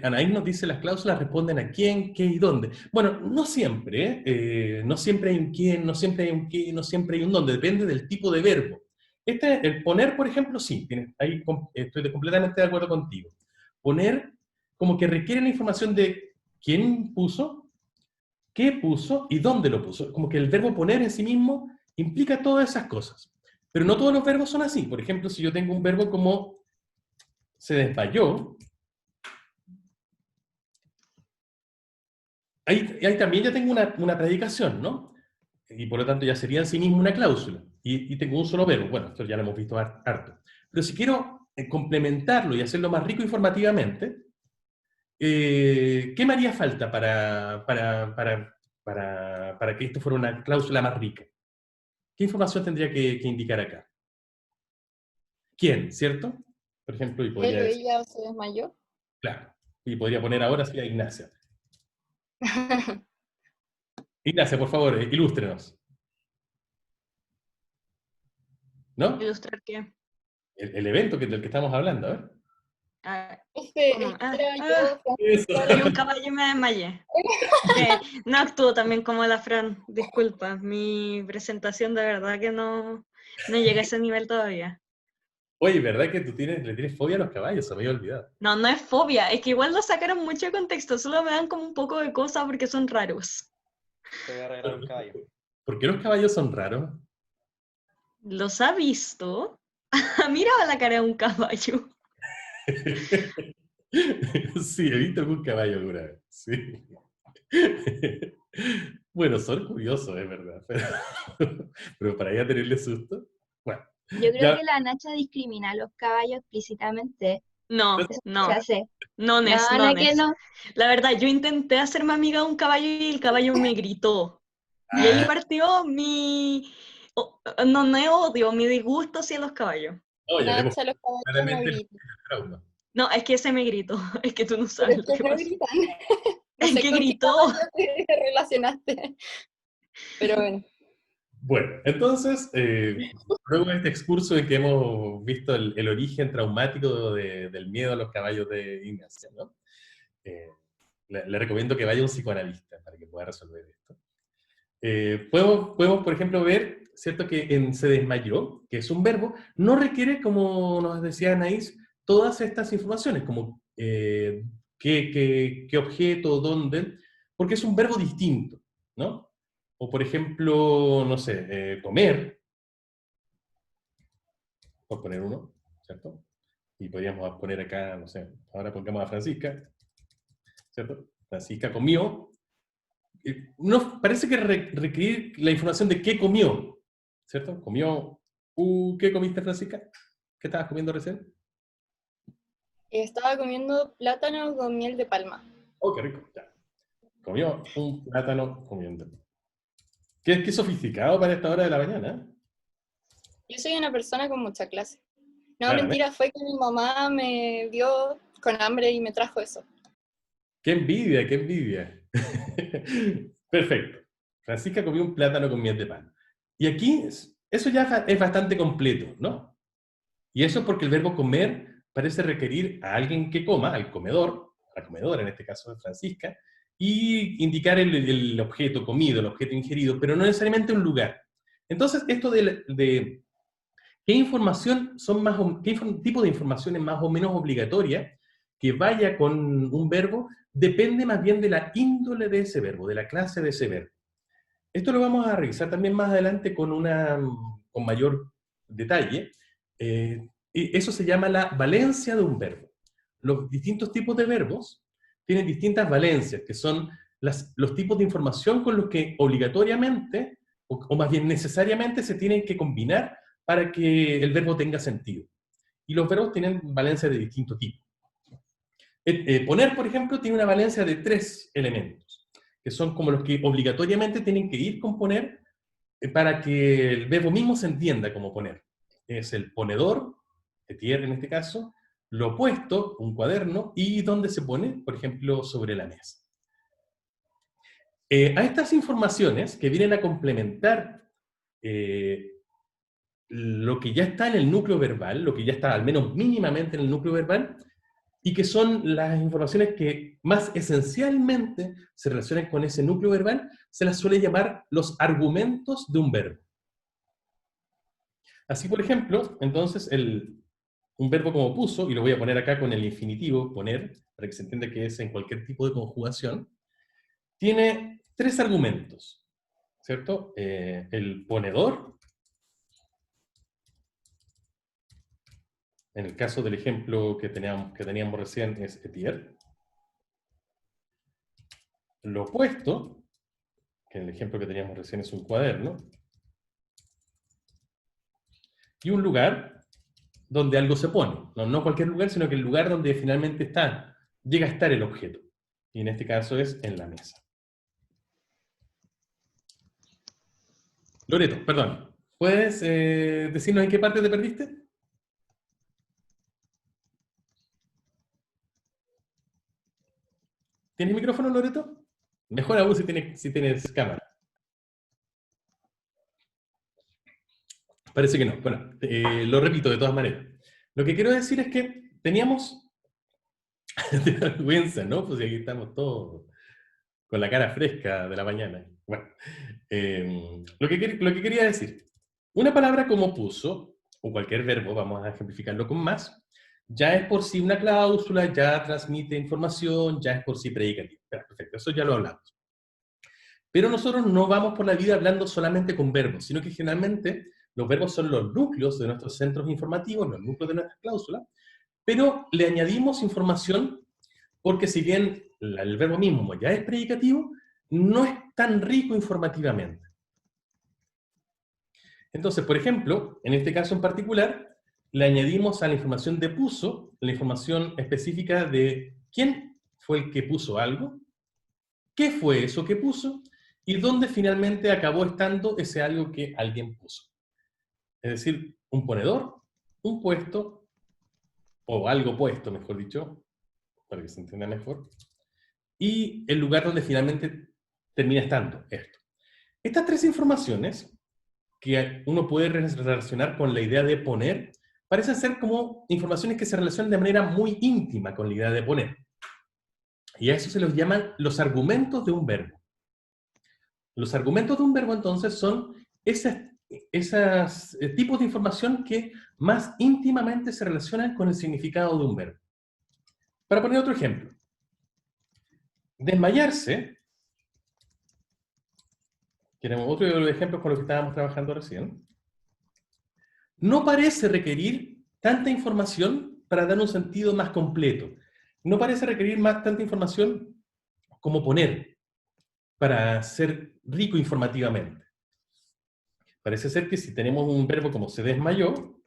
Anaís nos dice las cláusulas responden a quién, qué y dónde. Bueno, no siempre, no siempre hay un quién, no siempre hay un qué, no siempre hay un dónde, depende del tipo de verbo. El poner, por ejemplo, sí, ahí estoy completamente de acuerdo contigo. Poner como que requiere la información de quién puso, qué puso y dónde lo puso. Como que el verbo poner en sí mismo implica todas esas cosas. Pero no todos los verbos son así. Por ejemplo, si yo tengo un verbo como se desmayó, ahí también ya tengo una predicación, ¿no? Y por lo tanto ya sería en sí mismo una cláusula. Y tengo un solo verbo. Bueno, esto ya lo hemos visto harto. Pero si quiero complementarlo y hacerlo más rico informativamente, ¿qué me haría falta para que esto fuera una cláusula más rica? ¿Qué información tendría que indicar acá? ¿Quién, cierto? Por ejemplo, y podría Él o decir, ella se desmayó. claro, y podría poner ahora sí a Ignacia. Ignacia, por favor, ilústrenos. ¿No? ¿Ilustrar qué? El evento del que estamos hablando, a ver. Ah, ¿cómo? Era yo, Eso. Vi un caballo y me desmayé. No actúo también como la Fran, disculpa. Mi presentación de verdad que no llega a ese nivel todavía. Oye, ¿verdad que le tienes fobia a los caballos? Se me había olvidado. No, no es fobia, es que igual lo sacaron mucho de contexto, solo me dan como un poco de cosa porque son raros. Te voy a regalar un caballo. ¿Por qué los caballos son raros? ¿Los ha visto? Mira la cara de un caballo. Sí, he visto algún caballo alguna vez. Sí. Bueno, son curiosos, es verdad. Pero para ya tenerle susto. Bueno, Yo creo ya. que la Nacha discrimina a los caballos explícitamente. No, Eso no, se hace. no No, es, no no es que es. no. La verdad, yo intenté hacerme amiga de un caballo y el caballo me gritó. Y ahí Ah, partió no es odio, mi disgusto hacia los caballos. no, ya vemos Nacha, los caballos no claramente el gritan. trauma. No, es que ese me gritó, es que tú no Pero sabes es lo que que no pasó. gritan. No Es sé que con qué gritó. caballo te relacionaste. Pero bueno. Bueno, entonces, luego de este excurso en que hemos visto el origen traumático del miedo a los caballos de Ignacia, ¿no? Le recomiendo que vaya a un psicoanalista para que pueda resolver esto. Podemos, por ejemplo, ver, ¿cierto?, que en se desmayó, que es un verbo, no requiere, como nos decía Anaís, todas estas informaciones, como qué objeto, dónde, porque es un verbo distinto, ¿no? O, por ejemplo, no sé, comer, por poner uno, ¿cierto? Y podríamos poner acá, no sé, ahora pongamos a Francisca, ¿cierto? Francisca comió. No, parece que requerir la información de qué comió, ¿cierto? Comió, ¿qué comiste, Francisca? ¿Qué estabas comiendo recién? Estaba comiendo plátano con miel de palma. Oh, qué rico, ya. Comió un plátano comiendo. Qué sofisticado para esta hora de la mañana. Yo soy una persona con mucha clase. No, Claramente. mentira, fue que mi mamá me vio con hambre y me trajo eso. ¡Qué envidia, qué envidia! Perfecto. Francisca comió un plátano con miel de pan. Y aquí, eso ya es bastante completo, ¿no? Y eso es porque el verbo comer parece requerir a alguien que coma, al comedor, a la comedora, en este caso de Francisca, y indicar el objeto comido, el objeto ingerido, pero no necesariamente un lugar. Entonces, esto de qué información son más, qué tipo de información es más o menos obligatoria que vaya con un verbo, depende más bien de la índole de ese verbo, de la clase de ese verbo. Esto lo vamos a revisar también más adelante con mayor detalle. Y eso se llama la valencia de un verbo. Los distintos tipos de verbos tienen distintas valencias, que son los tipos de información con los que obligatoriamente, o más bien necesariamente, se tienen que combinar para que el verbo tenga sentido. Y los verbos tienen valencia de distinto tipo. Poner, por ejemplo, tiene una valencia de 3 elementos, que son como los que obligatoriamente tienen que ir con poner para que el verbo mismo se entienda como poner. Es el ponedor, etier en este caso, lo puesto, un cuaderno, y dónde se pone, por ejemplo, sobre la mesa. A estas informaciones que vienen a complementar lo que ya está en el núcleo verbal, lo que ya está al menos mínimamente en el núcleo verbal, y que son las informaciones que más esencialmente se relacionan con ese núcleo verbal, se las suele llamar los argumentos de un verbo. Así, por ejemplo, entonces, un verbo como puso, y lo voy a poner acá con el infinitivo, poner, para que se entienda que es en cualquier tipo de conjugación, tiene 3 argumentos, ¿cierto? El ponedor, en el caso del ejemplo que teníamos recién es etier. Lo opuesto, que en el ejemplo que teníamos recién es un cuaderno. Y un lugar donde algo se pone. No cualquier lugar, sino que el lugar donde finalmente llega a estar el objeto. Y en este caso es en la mesa. Loreto, perdón. ¿Puedes decirnos en qué parte te perdiste? ¿Tienes micrófono, Loreto? Mejor aún si tienes cámara. Parece que no. Bueno, lo repito de todas maneras. Lo que quiero decir es que teníamos... de vergüenza, ¿no? Pues aquí estamos todos con la cara fresca de la mañana. Bueno, lo que quería decir, una palabra como puso, o cualquier verbo, vamos a ejemplificarlo con más, ya es por sí una cláusula, ya transmite información, ya es por sí predicativo. Perfecto, eso ya lo hablamos. Pero nosotros no vamos por la vida hablando solamente con verbos, sino que generalmente los verbos son los núcleos de nuestros centros informativos, los núcleos de nuestras cláusulas, pero le añadimos información porque si bien el verbo mismo ya es predicativo, no es tan rico informativamente. Entonces, por ejemplo, en este caso en particular, le añadimos a la información de puso, la información específica de quién fue el que puso algo, qué fue eso que puso, y dónde finalmente acabó estando ese algo que alguien puso. Es decir, un ponedor, un puesto, o algo puesto, mejor dicho, para que se entienda mejor, y el lugar donde finalmente termina estando esto. Estas 3 informaciones que uno puede relacionar con la idea de poner, parecen ser como informaciones que se relacionan de manera muy íntima con la idea de poner. Y a eso se los llaman los argumentos de un verbo. Los argumentos de un verbo, entonces, son esos tipos de información que más íntimamente se relacionan con el significado de un verbo. Para poner otro ejemplo, desmayarse, que era otro de los ejemplos con los que estábamos trabajando recién, no parece requerir tanta información para dar un sentido más completo. No parece requerir tanta información como poner, para ser rico informativamente. Parece ser que si tenemos un verbo como se desmayó,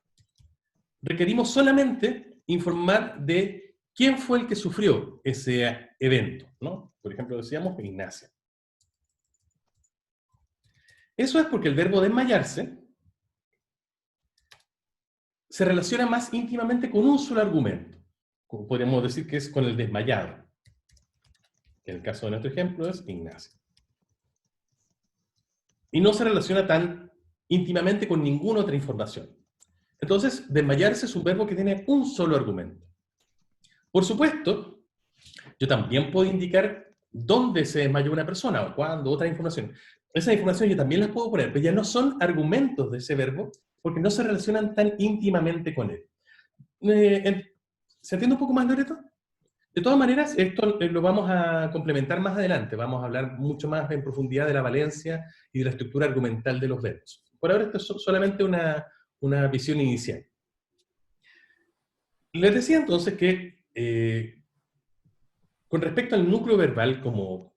requerimos solamente informar de quién fue el que sufrió ese evento, ¿no? Por ejemplo, decíamos Ignacia. Eso es porque el verbo desmayarse se relaciona más íntimamente con un solo argumento. Como podríamos decir que es con el desmayado. En el caso de nuestro ejemplo es Ignacia. Y no se relaciona tan íntimamente con ninguna otra información. Entonces, desmayarse es un verbo que tiene un solo argumento. Por supuesto, yo también puedo indicar dónde se desmayó una persona o cuándo, otra información. Esa información yo también las puedo poner, pero ya no son argumentos de ese verbo porque no se relacionan tan íntimamente con él. ¿Se entiende un poco más, Loreto? De todas maneras, esto lo vamos a complementar más adelante. Vamos a hablar mucho más en profundidad de la valencia y de la estructura argumental de los verbos. Por ahora esto es solamente una visión inicial. Les decía entonces que con respecto al núcleo verbal, como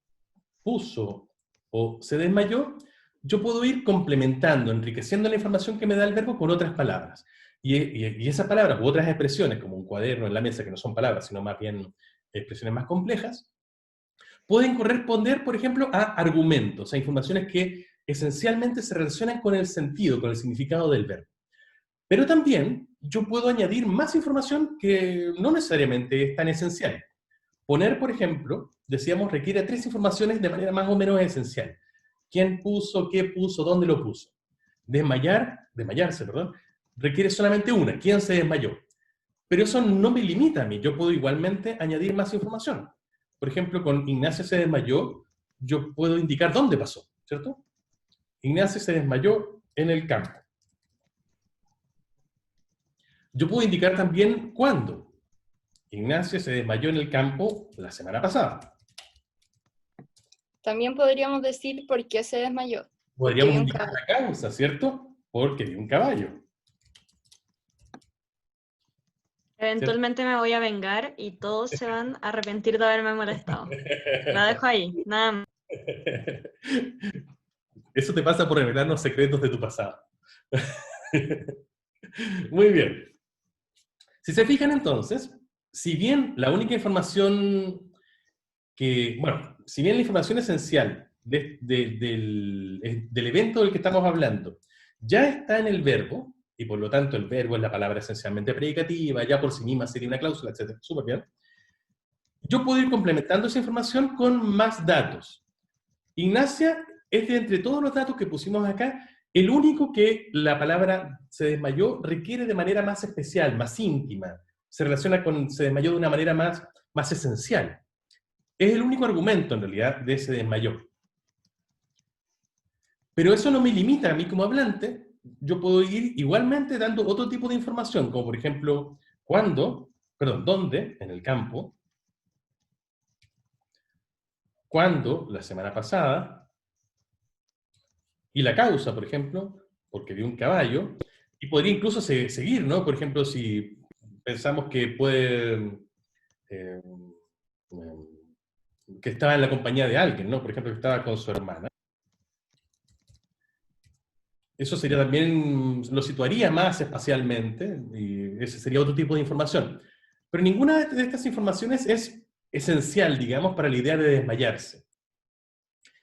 puso o se desmayó, yo puedo ir complementando, enriqueciendo la información que me da el verbo con otras palabras. Y esas palabras u otras expresiones, como un cuaderno en la mesa, que no son palabras, sino más bien expresiones más complejas, pueden corresponder, por ejemplo, a argumentos, a informaciones que esencialmente se relacionan con el sentido, con el significado del verbo. Pero también yo puedo añadir más información que no necesariamente es tan esencial. Poner, por ejemplo, decíamos, requiere 3 informaciones de manera más o menos esencial. ¿Quién puso, qué puso, dónde lo puso? Desmayarse, requiere solamente una, ¿quién se desmayó? Pero eso no me limita a mí, yo puedo igualmente añadir más información. Por ejemplo, con Ignacia se desmayó, yo puedo indicar dónde pasó, ¿cierto? Ignacia se desmayó en el campo. Yo puedo indicar también cuándo. Ignacia se desmayó en el campo la semana pasada. También podríamos decir por qué se desmayó. Podríamos indicar la causa, ¿cierto? Porque vi un caballo. Eventualmente me voy a vengar y todos se van a arrepentir de haberme molestado. La dejo ahí, nada más. Eso te pasa por revelar los secretos de tu pasado. Muy bien. Si se fijan entonces, si bien la única información si bien la información esencial del evento del que estamos hablando ya está en el verbo, y por lo tanto el verbo es la palabra esencialmente predicativa, ya por sí misma sería una cláusula, etc. Súper bien. Yo puedo ir complementando esa información con más datos. Ignacia es de entre todos los datos que pusimos acá, el único que la palabra se desmayó requiere de manera más especial, más íntima. Se relaciona con se desmayó de una manera más esencial. Es el único argumento, en realidad, de ese desmayó. Pero eso no me limita a mí como hablante. Yo puedo ir igualmente dando otro tipo de información, como por ejemplo, dónde, en el campo, cuándo, la semana pasada, y la causa, por ejemplo, porque vi un caballo, y podría incluso seguir, ¿no? Por ejemplo, si pensamos que puede... que estaba en la compañía de alguien, ¿no? Por ejemplo, que estaba con su hermana. Eso sería también, lo situaría más espacialmente, y ese sería otro tipo de información. Pero ninguna de estas informaciones es esencial, digamos, para la idea de desmayarse.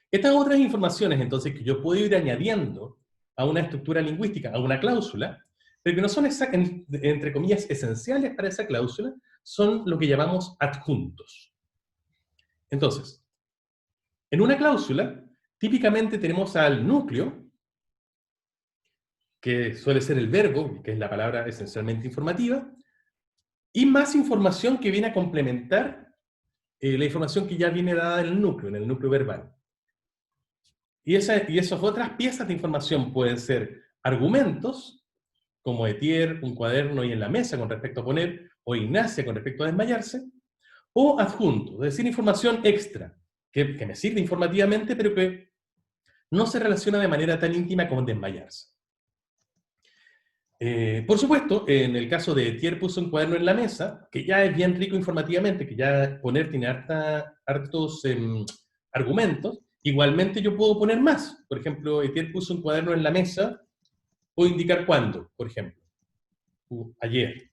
Estas otras informaciones, entonces, que yo puedo ir añadiendo a una estructura lingüística, a una cláusula, pero que no son, entre comillas, esenciales para esa cláusula, son lo que llamamos adjuntos. Entonces, en una cláusula, típicamente tenemos al núcleo, que suele ser el verbo, que es la palabra esencialmente informativa, y más información que viene a complementar la información que ya viene dada en el núcleo verbal. Y esas otras piezas de información pueden ser argumentos, como Etier, un cuaderno y en la mesa con respecto a poner, o Ignacia con respecto a desmayarse, o adjuntos, es decir, información extra, que me sirve informativamente, pero que no se relaciona de manera tan íntima como desmayarse. Por supuesto, en el caso de Etier puso un cuaderno en la mesa, que ya es bien rico informativamente, que ya poner tiene hartos argumentos, igualmente yo puedo poner más. Por ejemplo, Etier puso un cuaderno en la mesa, puedo indicar cuándo, por ejemplo. Ayer.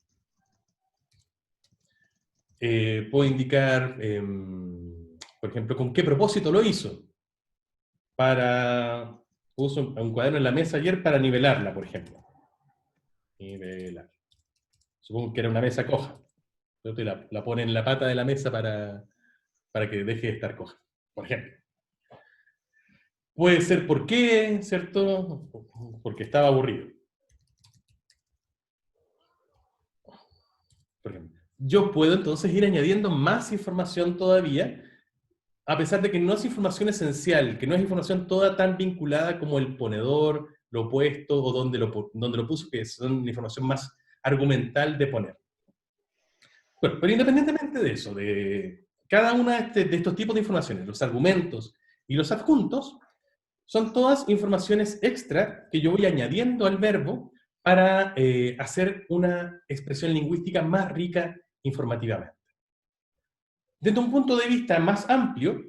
Puedo indicar, por ejemplo, con qué propósito lo hizo. Puso un cuaderno en la mesa ayer para nivelarla, por ejemplo. Nivelar. Supongo que era una mesa coja. Entonces la pone en la pata de la mesa para que deje de estar coja, por ejemplo. Puede ser por qué, ¿cierto? Porque estaba aburrido. Por ejemplo. Yo puedo entonces ir añadiendo más información todavía, a pesar de que no es información esencial, que no es información toda tan vinculada como el ponedor, lo puesto o donde lo puso, que son información más argumental de poner. Bueno, pero independientemente de eso, de cada uno de estos tipos de informaciones, los argumentos y los adjuntos, son todas informaciones extra que yo voy añadiendo al verbo para hacer una expresión lingüística más rica informativamente. Desde un punto de vista más amplio,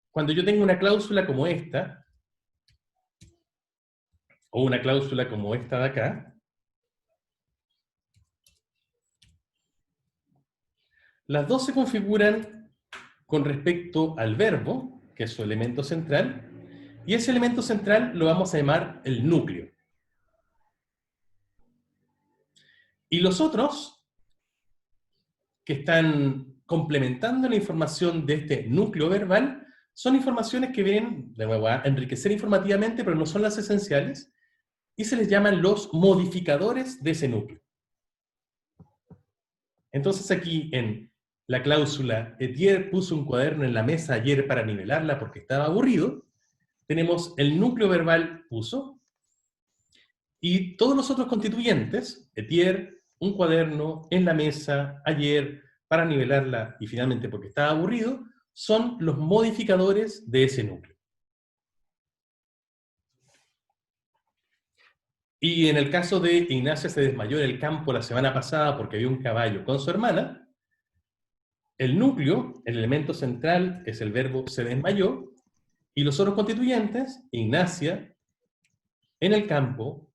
cuando yo tengo una cláusula como esta, o una cláusula como esta de acá, las dos se configuran con respecto al verbo, que es su elemento central, y ese elemento central lo vamos a llamar el núcleo. Y los otros, que están complementando la información de este núcleo verbal, son informaciones que vienen, de nuevo, a enriquecer informativamente, pero no son las esenciales, y se les llaman los modificadores de ese núcleo. Entonces aquí en la cláusula Etier puso un cuaderno en la mesa ayer para nivelarla porque estaba aburrido, tenemos el núcleo verbal puso, y todos los otros constituyentes, Etier, un cuaderno en la mesa ayer para nivelarla y finalmente porque estaba aburrido, son los modificadores de ese núcleo. Y en el caso de Ignacia se desmayó en el campo la semana pasada porque vio un caballo con su hermana, el núcleo, el elemento central, es el verbo se desmayó, y los otros constituyentes, Ignacia, en el campo,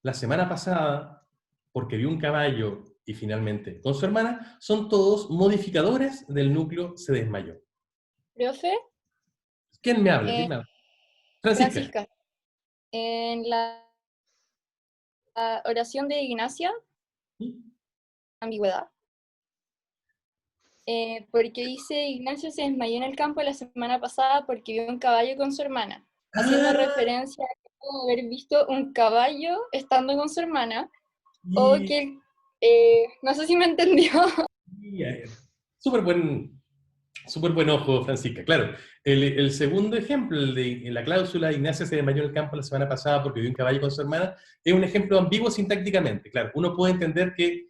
la semana pasada, porque vio un caballo y finalmente con su hermana, son todos modificadores del núcleo se desmayó. Profe, ¿Quién me habla? ¿Quién me habla? Francisca. Francisca, en la oración de Ignacia, ambigüedad, porque dice Ignacio se desmayó en el campo la semana pasada porque vio un caballo con su hermana, haciendo referencia a que pudo haber visto un caballo estando con su hermana, o que, no sé si me entendió. Súper buen ojo, Francisca. Claro, el segundo ejemplo, el de la cláusula Ignacia se desmayó en el campo la semana pasada porque vio un caballo con su hermana, es un ejemplo ambiguo sintácticamente. Claro, uno puede entender que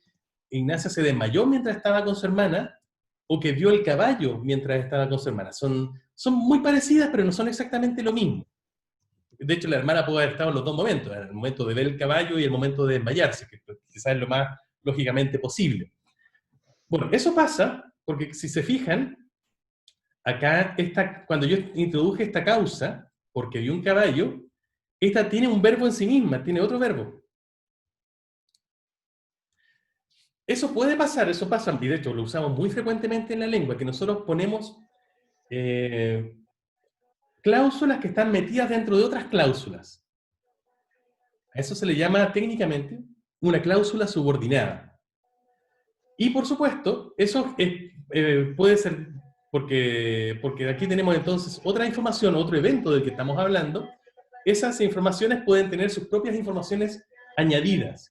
Ignacia se desmayó mientras estaba con su hermana, o que vio el caballo mientras estaba con su hermana. Son muy parecidas, pero no son exactamente lo mismo. De hecho, la hermana puede haber estado en los dos momentos, en el momento de ver el caballo y el momento de desmayarse, que quizás es lo más lógicamente posible. Bueno, eso pasa porque si se fijan, acá, cuando yo introduje esta causa, porque vi un caballo, esta tiene un verbo en sí misma, tiene otro verbo. Eso puede pasar, eso pasa, y de hecho lo usamos muy frecuentemente en la lengua, que nosotros ponemos cláusulas que están metidas dentro de otras cláusulas. A eso se le llama técnicamente una cláusula subordinada. Y por supuesto, eso puede ser, porque aquí tenemos entonces otra información, otro evento del que estamos hablando. Esas informaciones pueden tener sus propias informaciones añadidas.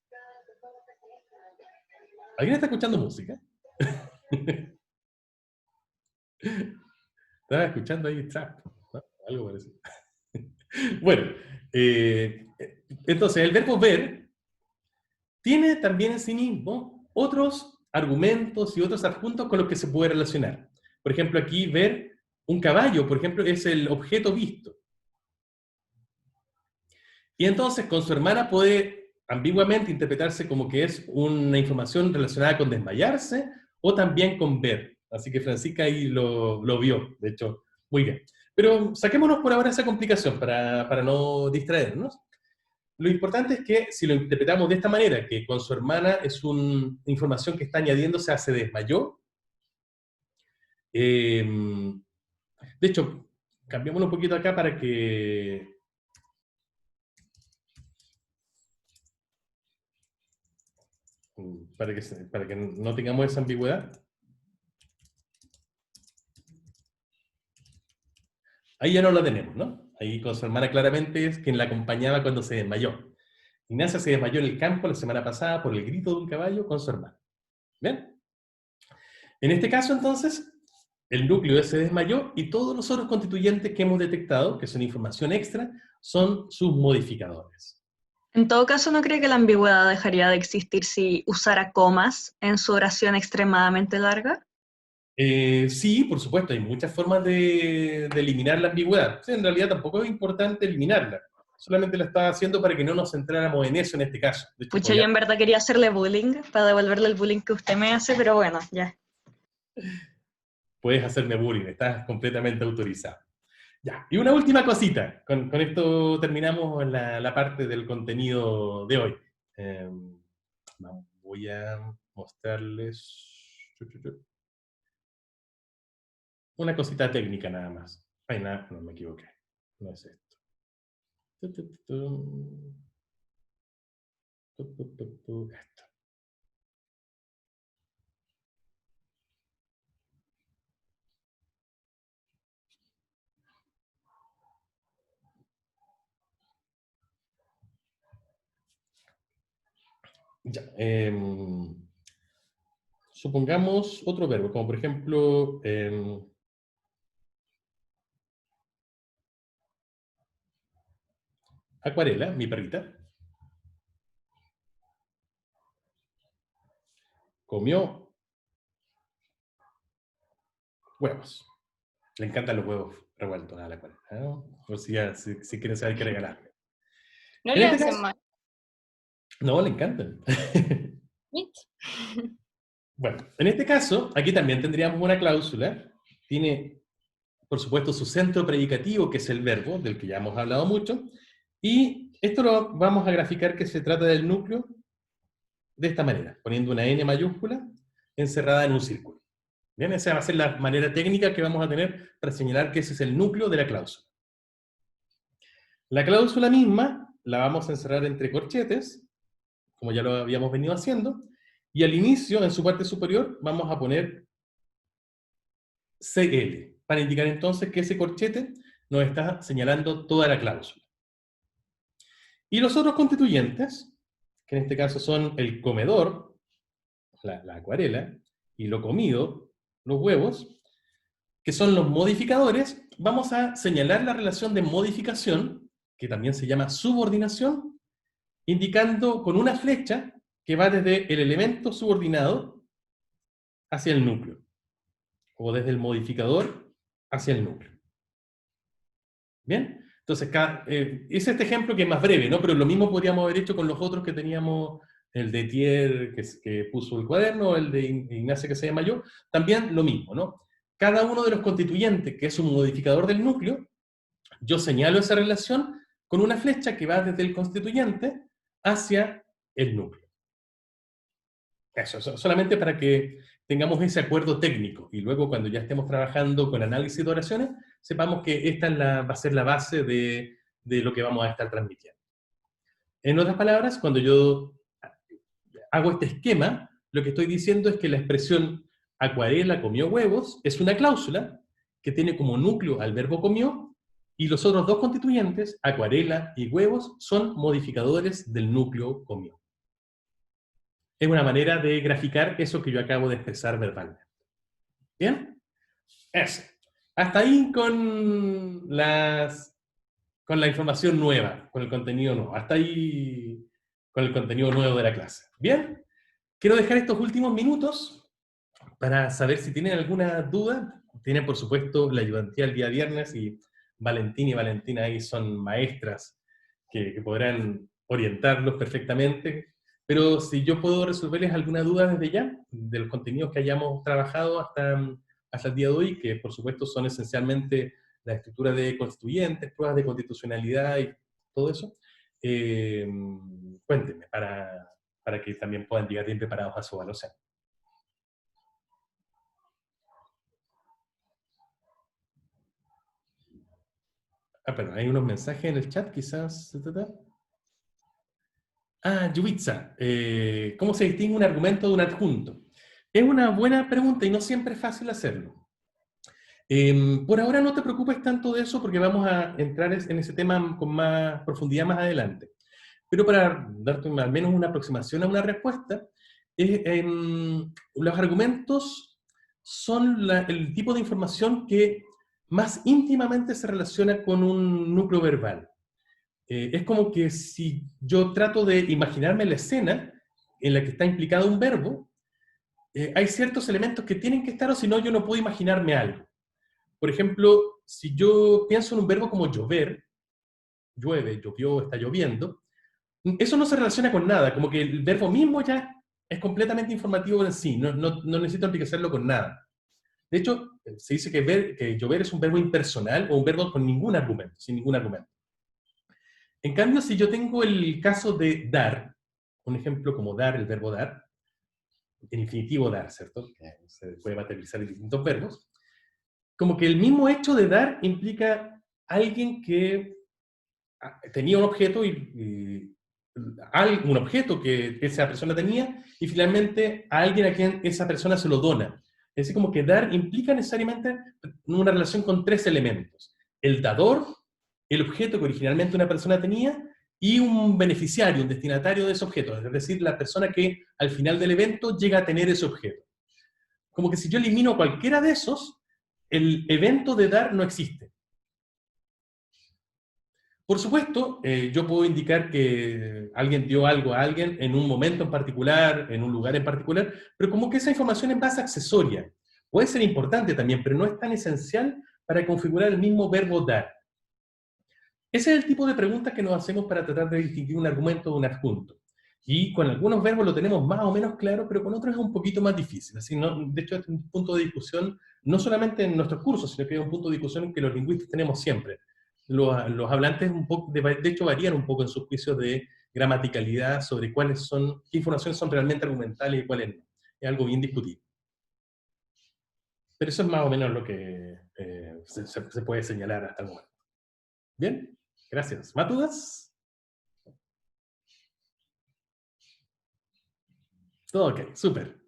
¿Alguien está escuchando música? Estaba escuchando ahí trap, ¿no? Algo parecido. Bueno, entonces el verbo ver tiene también en sí mismo otros argumentos y otros adjuntos con los que se puede relacionar. Por ejemplo, aquí ver un caballo, por ejemplo, es el objeto visto. Y entonces con su hermana puede ambiguamente interpretarse como que es una información relacionada con desmayarse o también con ver. Así que Francisca ahí lo vio, de hecho, muy bien. Pero saquémonos por ahora esa complicación para no distraernos. Lo importante es que si lo interpretamos de esta manera, que con su hermana es una información que está añadiéndose a se desmayó, de hecho, cambiémoslo un poquito acá para que no tengamos esa ambigüedad. Ahí ya no la tenemos, ¿no? Ahí con su hermana claramente es quien la acompañaba cuando se desmayó. Ignacia se desmayó en el campo la semana pasada por el grito de un caballo con su hermana. ¿Bien? En este caso, entonces, el núcleo se desmayó y todos los otros constituyentes que hemos detectado, que son información extra, son sus modificadores. En todo caso, ¿no cree que la ambigüedad dejaría de existir si usara comas en su oración extremadamente larga? Sí, por supuesto, hay muchas formas de eliminar la ambigüedad. Sí, en realidad tampoco es importante eliminarla. Solamente la estaba haciendo para que no nos centráramos en eso en este caso. De hecho, Pucha, yo en verdad quería hacerle bullying para devolverle el bullying que usted me hace, pero bueno, ya. puedes hacerme bullying, estás completamente autorizado. Ya, y una última cosita. Con esto terminamos la parte del contenido de hoy. Voy a mostrarles una cosita técnica nada más. Ay, nada, no me equivoqué. No es esto. Esto. Ya, supongamos otro verbo, como por ejemplo, Acuarela, mi perrita, comió huevos. Le encantan los huevos revueltos a la Acuarela, ¿no? Por si quieren saber qué regalarle. No En le este hacen caso, mal. no, le encantan. Mit. Bueno, en este caso, aquí también tendríamos una cláusula. Tiene, por supuesto, su centro predicativo, que es el verbo, del que ya hemos hablado mucho. Y esto lo vamos a graficar que se trata del núcleo de esta manera, poniendo una N mayúscula encerrada en un círculo. Bien, esa va a ser la manera técnica que vamos a tener para señalar que ese es el núcleo de la cláusula. La cláusula misma la vamos a encerrar entre corchetes, como ya lo habíamos venido haciendo, y al inicio, en su parte superior, vamos a poner CL, para indicar entonces que ese corchete nos está señalando toda la cláusula. Y los otros constituyentes, que en este caso son el comedor, la acuarela, y lo comido, los huevos, que son los modificadores, vamos a señalar la relación de modificación, que también se llama subordinación, indicando con una flecha que va desde el elemento subordinado hacia el núcleo, o desde el modificador hacia el núcleo. ¿Bien? Entonces, es este ejemplo que es más breve, ¿no? Pero lo mismo podríamos haber hecho con los otros que teníamos, el de Thier que puso el cuaderno, el de Ignacia que se llama yo, también lo mismo, ¿no? Cada uno de los constituyentes, que es un modificador del núcleo, yo señalo esa relación con una flecha que va desde el constituyente hacia el núcleo. Eso, solamente para que tengamos ese acuerdo técnico, y luego cuando ya estemos trabajando con análisis de oraciones, sepamos que esta va a ser la base de lo que vamos a estar transmitiendo. En otras palabras, cuando yo hago este esquema, lo que estoy diciendo es que la expresión Acuarela comió huevos es una cláusula que tiene como núcleo al verbo comió, y los otros dos constituyentes, Acuarela y huevos, son modificadores del núcleo comió. Es una manera de graficar eso que yo acabo de expresar verbalmente. ¿Bien? Eso. Hasta ahí con con la información nueva, con el contenido nuevo. Hasta ahí con el contenido nuevo de la clase. Bien, quiero dejar estos últimos minutos para saber si tienen alguna duda. Tienen, por supuesto, la ayudantía el día viernes y Valentín y Valentina ahí son maestras que podrán orientarlos perfectamente. Pero si yo puedo resolverles alguna duda desde ya, de los contenidos que hayamos trabajado hasta el día de hoy, que por supuesto son esencialmente la estructura de constituyentes, pruebas de constitucionalidad y todo eso, cuéntenme para que también puedan llegar bien preparados a su evaluación. Perdón, hay unos mensajes en el chat, quizás. Yubitsa, ¿cómo se distingue un argumento de un adjunto? Es una buena pregunta y no siempre es fácil hacerlo. Por ahora no te preocupes tanto de eso porque vamos a entrar en ese tema con más profundidad más adelante. Pero para darte al menos una aproximación a una respuesta, los argumentos son el tipo de información que más íntimamente se relaciona con un núcleo verbal. Es como que si yo trato de imaginarme la escena en la que está implicado un verbo, hay ciertos elementos que tienen que estar o si no yo no puedo imaginarme algo. Por ejemplo, si yo pienso en un verbo como llover, llueve, llovió, está lloviendo, eso no se relaciona con nada, como que el verbo mismo ya es completamente informativo en sí, no necesito enriquecerlo con nada. De hecho, se dice que llover es un verbo impersonal o un verbo con ningún argumento, sin ningún argumento. En cambio, si yo tengo el caso de dar, un ejemplo como dar, el verbo dar, el infinitivo dar, ¿cierto? Que se puede materializar en distintos verbos, como que el mismo hecho de dar implica a alguien que tenía un objeto un objeto que esa persona tenía y finalmente a alguien a quien esa persona se lo dona. Es decir, como que dar implica necesariamente una relación con tres elementos. El dador, el objeto que originalmente una persona tenía y un beneficiario, un destinatario de ese objeto, es decir, la persona que al final del evento llega a tener ese objeto. Como que si yo elimino cualquiera de esos, el evento de dar no existe. Por supuesto, yo puedo indicar que alguien dio algo a alguien en un momento en particular, en un lugar en particular, pero como que esa información es más accesoria. Puede ser importante también, pero no es tan esencial para configurar el mismo verbo dar. Ese es el tipo de preguntas que nos hacemos para tratar de distinguir un argumento de un adjunto. Y con algunos verbos lo tenemos más o menos claro, pero con otros es un poquito más difícil. Así, de hecho, es un punto de discusión, no solamente en nuestros cursos, sino que es un punto de discusión que los lingüistas tenemos siempre. Los hablantes, de hecho, varían un poco en sus juicios de gramaticalidad sobre qué informaciones son realmente argumentales y cuáles no. Es algo bien discutido. Pero eso es más o menos lo que se puede señalar hasta el momento. Bien, gracias. ¿Más dudas? Todo ok, súper.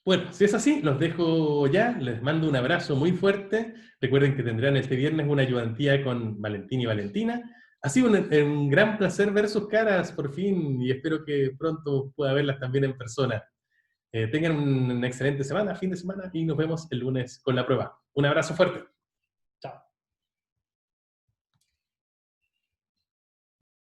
Bueno, si es así, los dejo ya. Les mando un abrazo muy fuerte. Recuerden que tendrán este viernes una ayudantía con Valentín y Valentina. Ha sido un gran placer ver sus caras por fin y espero que pronto pueda verlas también en persona. Tengan una excelente semana, fin de semana y nos vemos el lunes con la prueba. Un abrazo fuerte.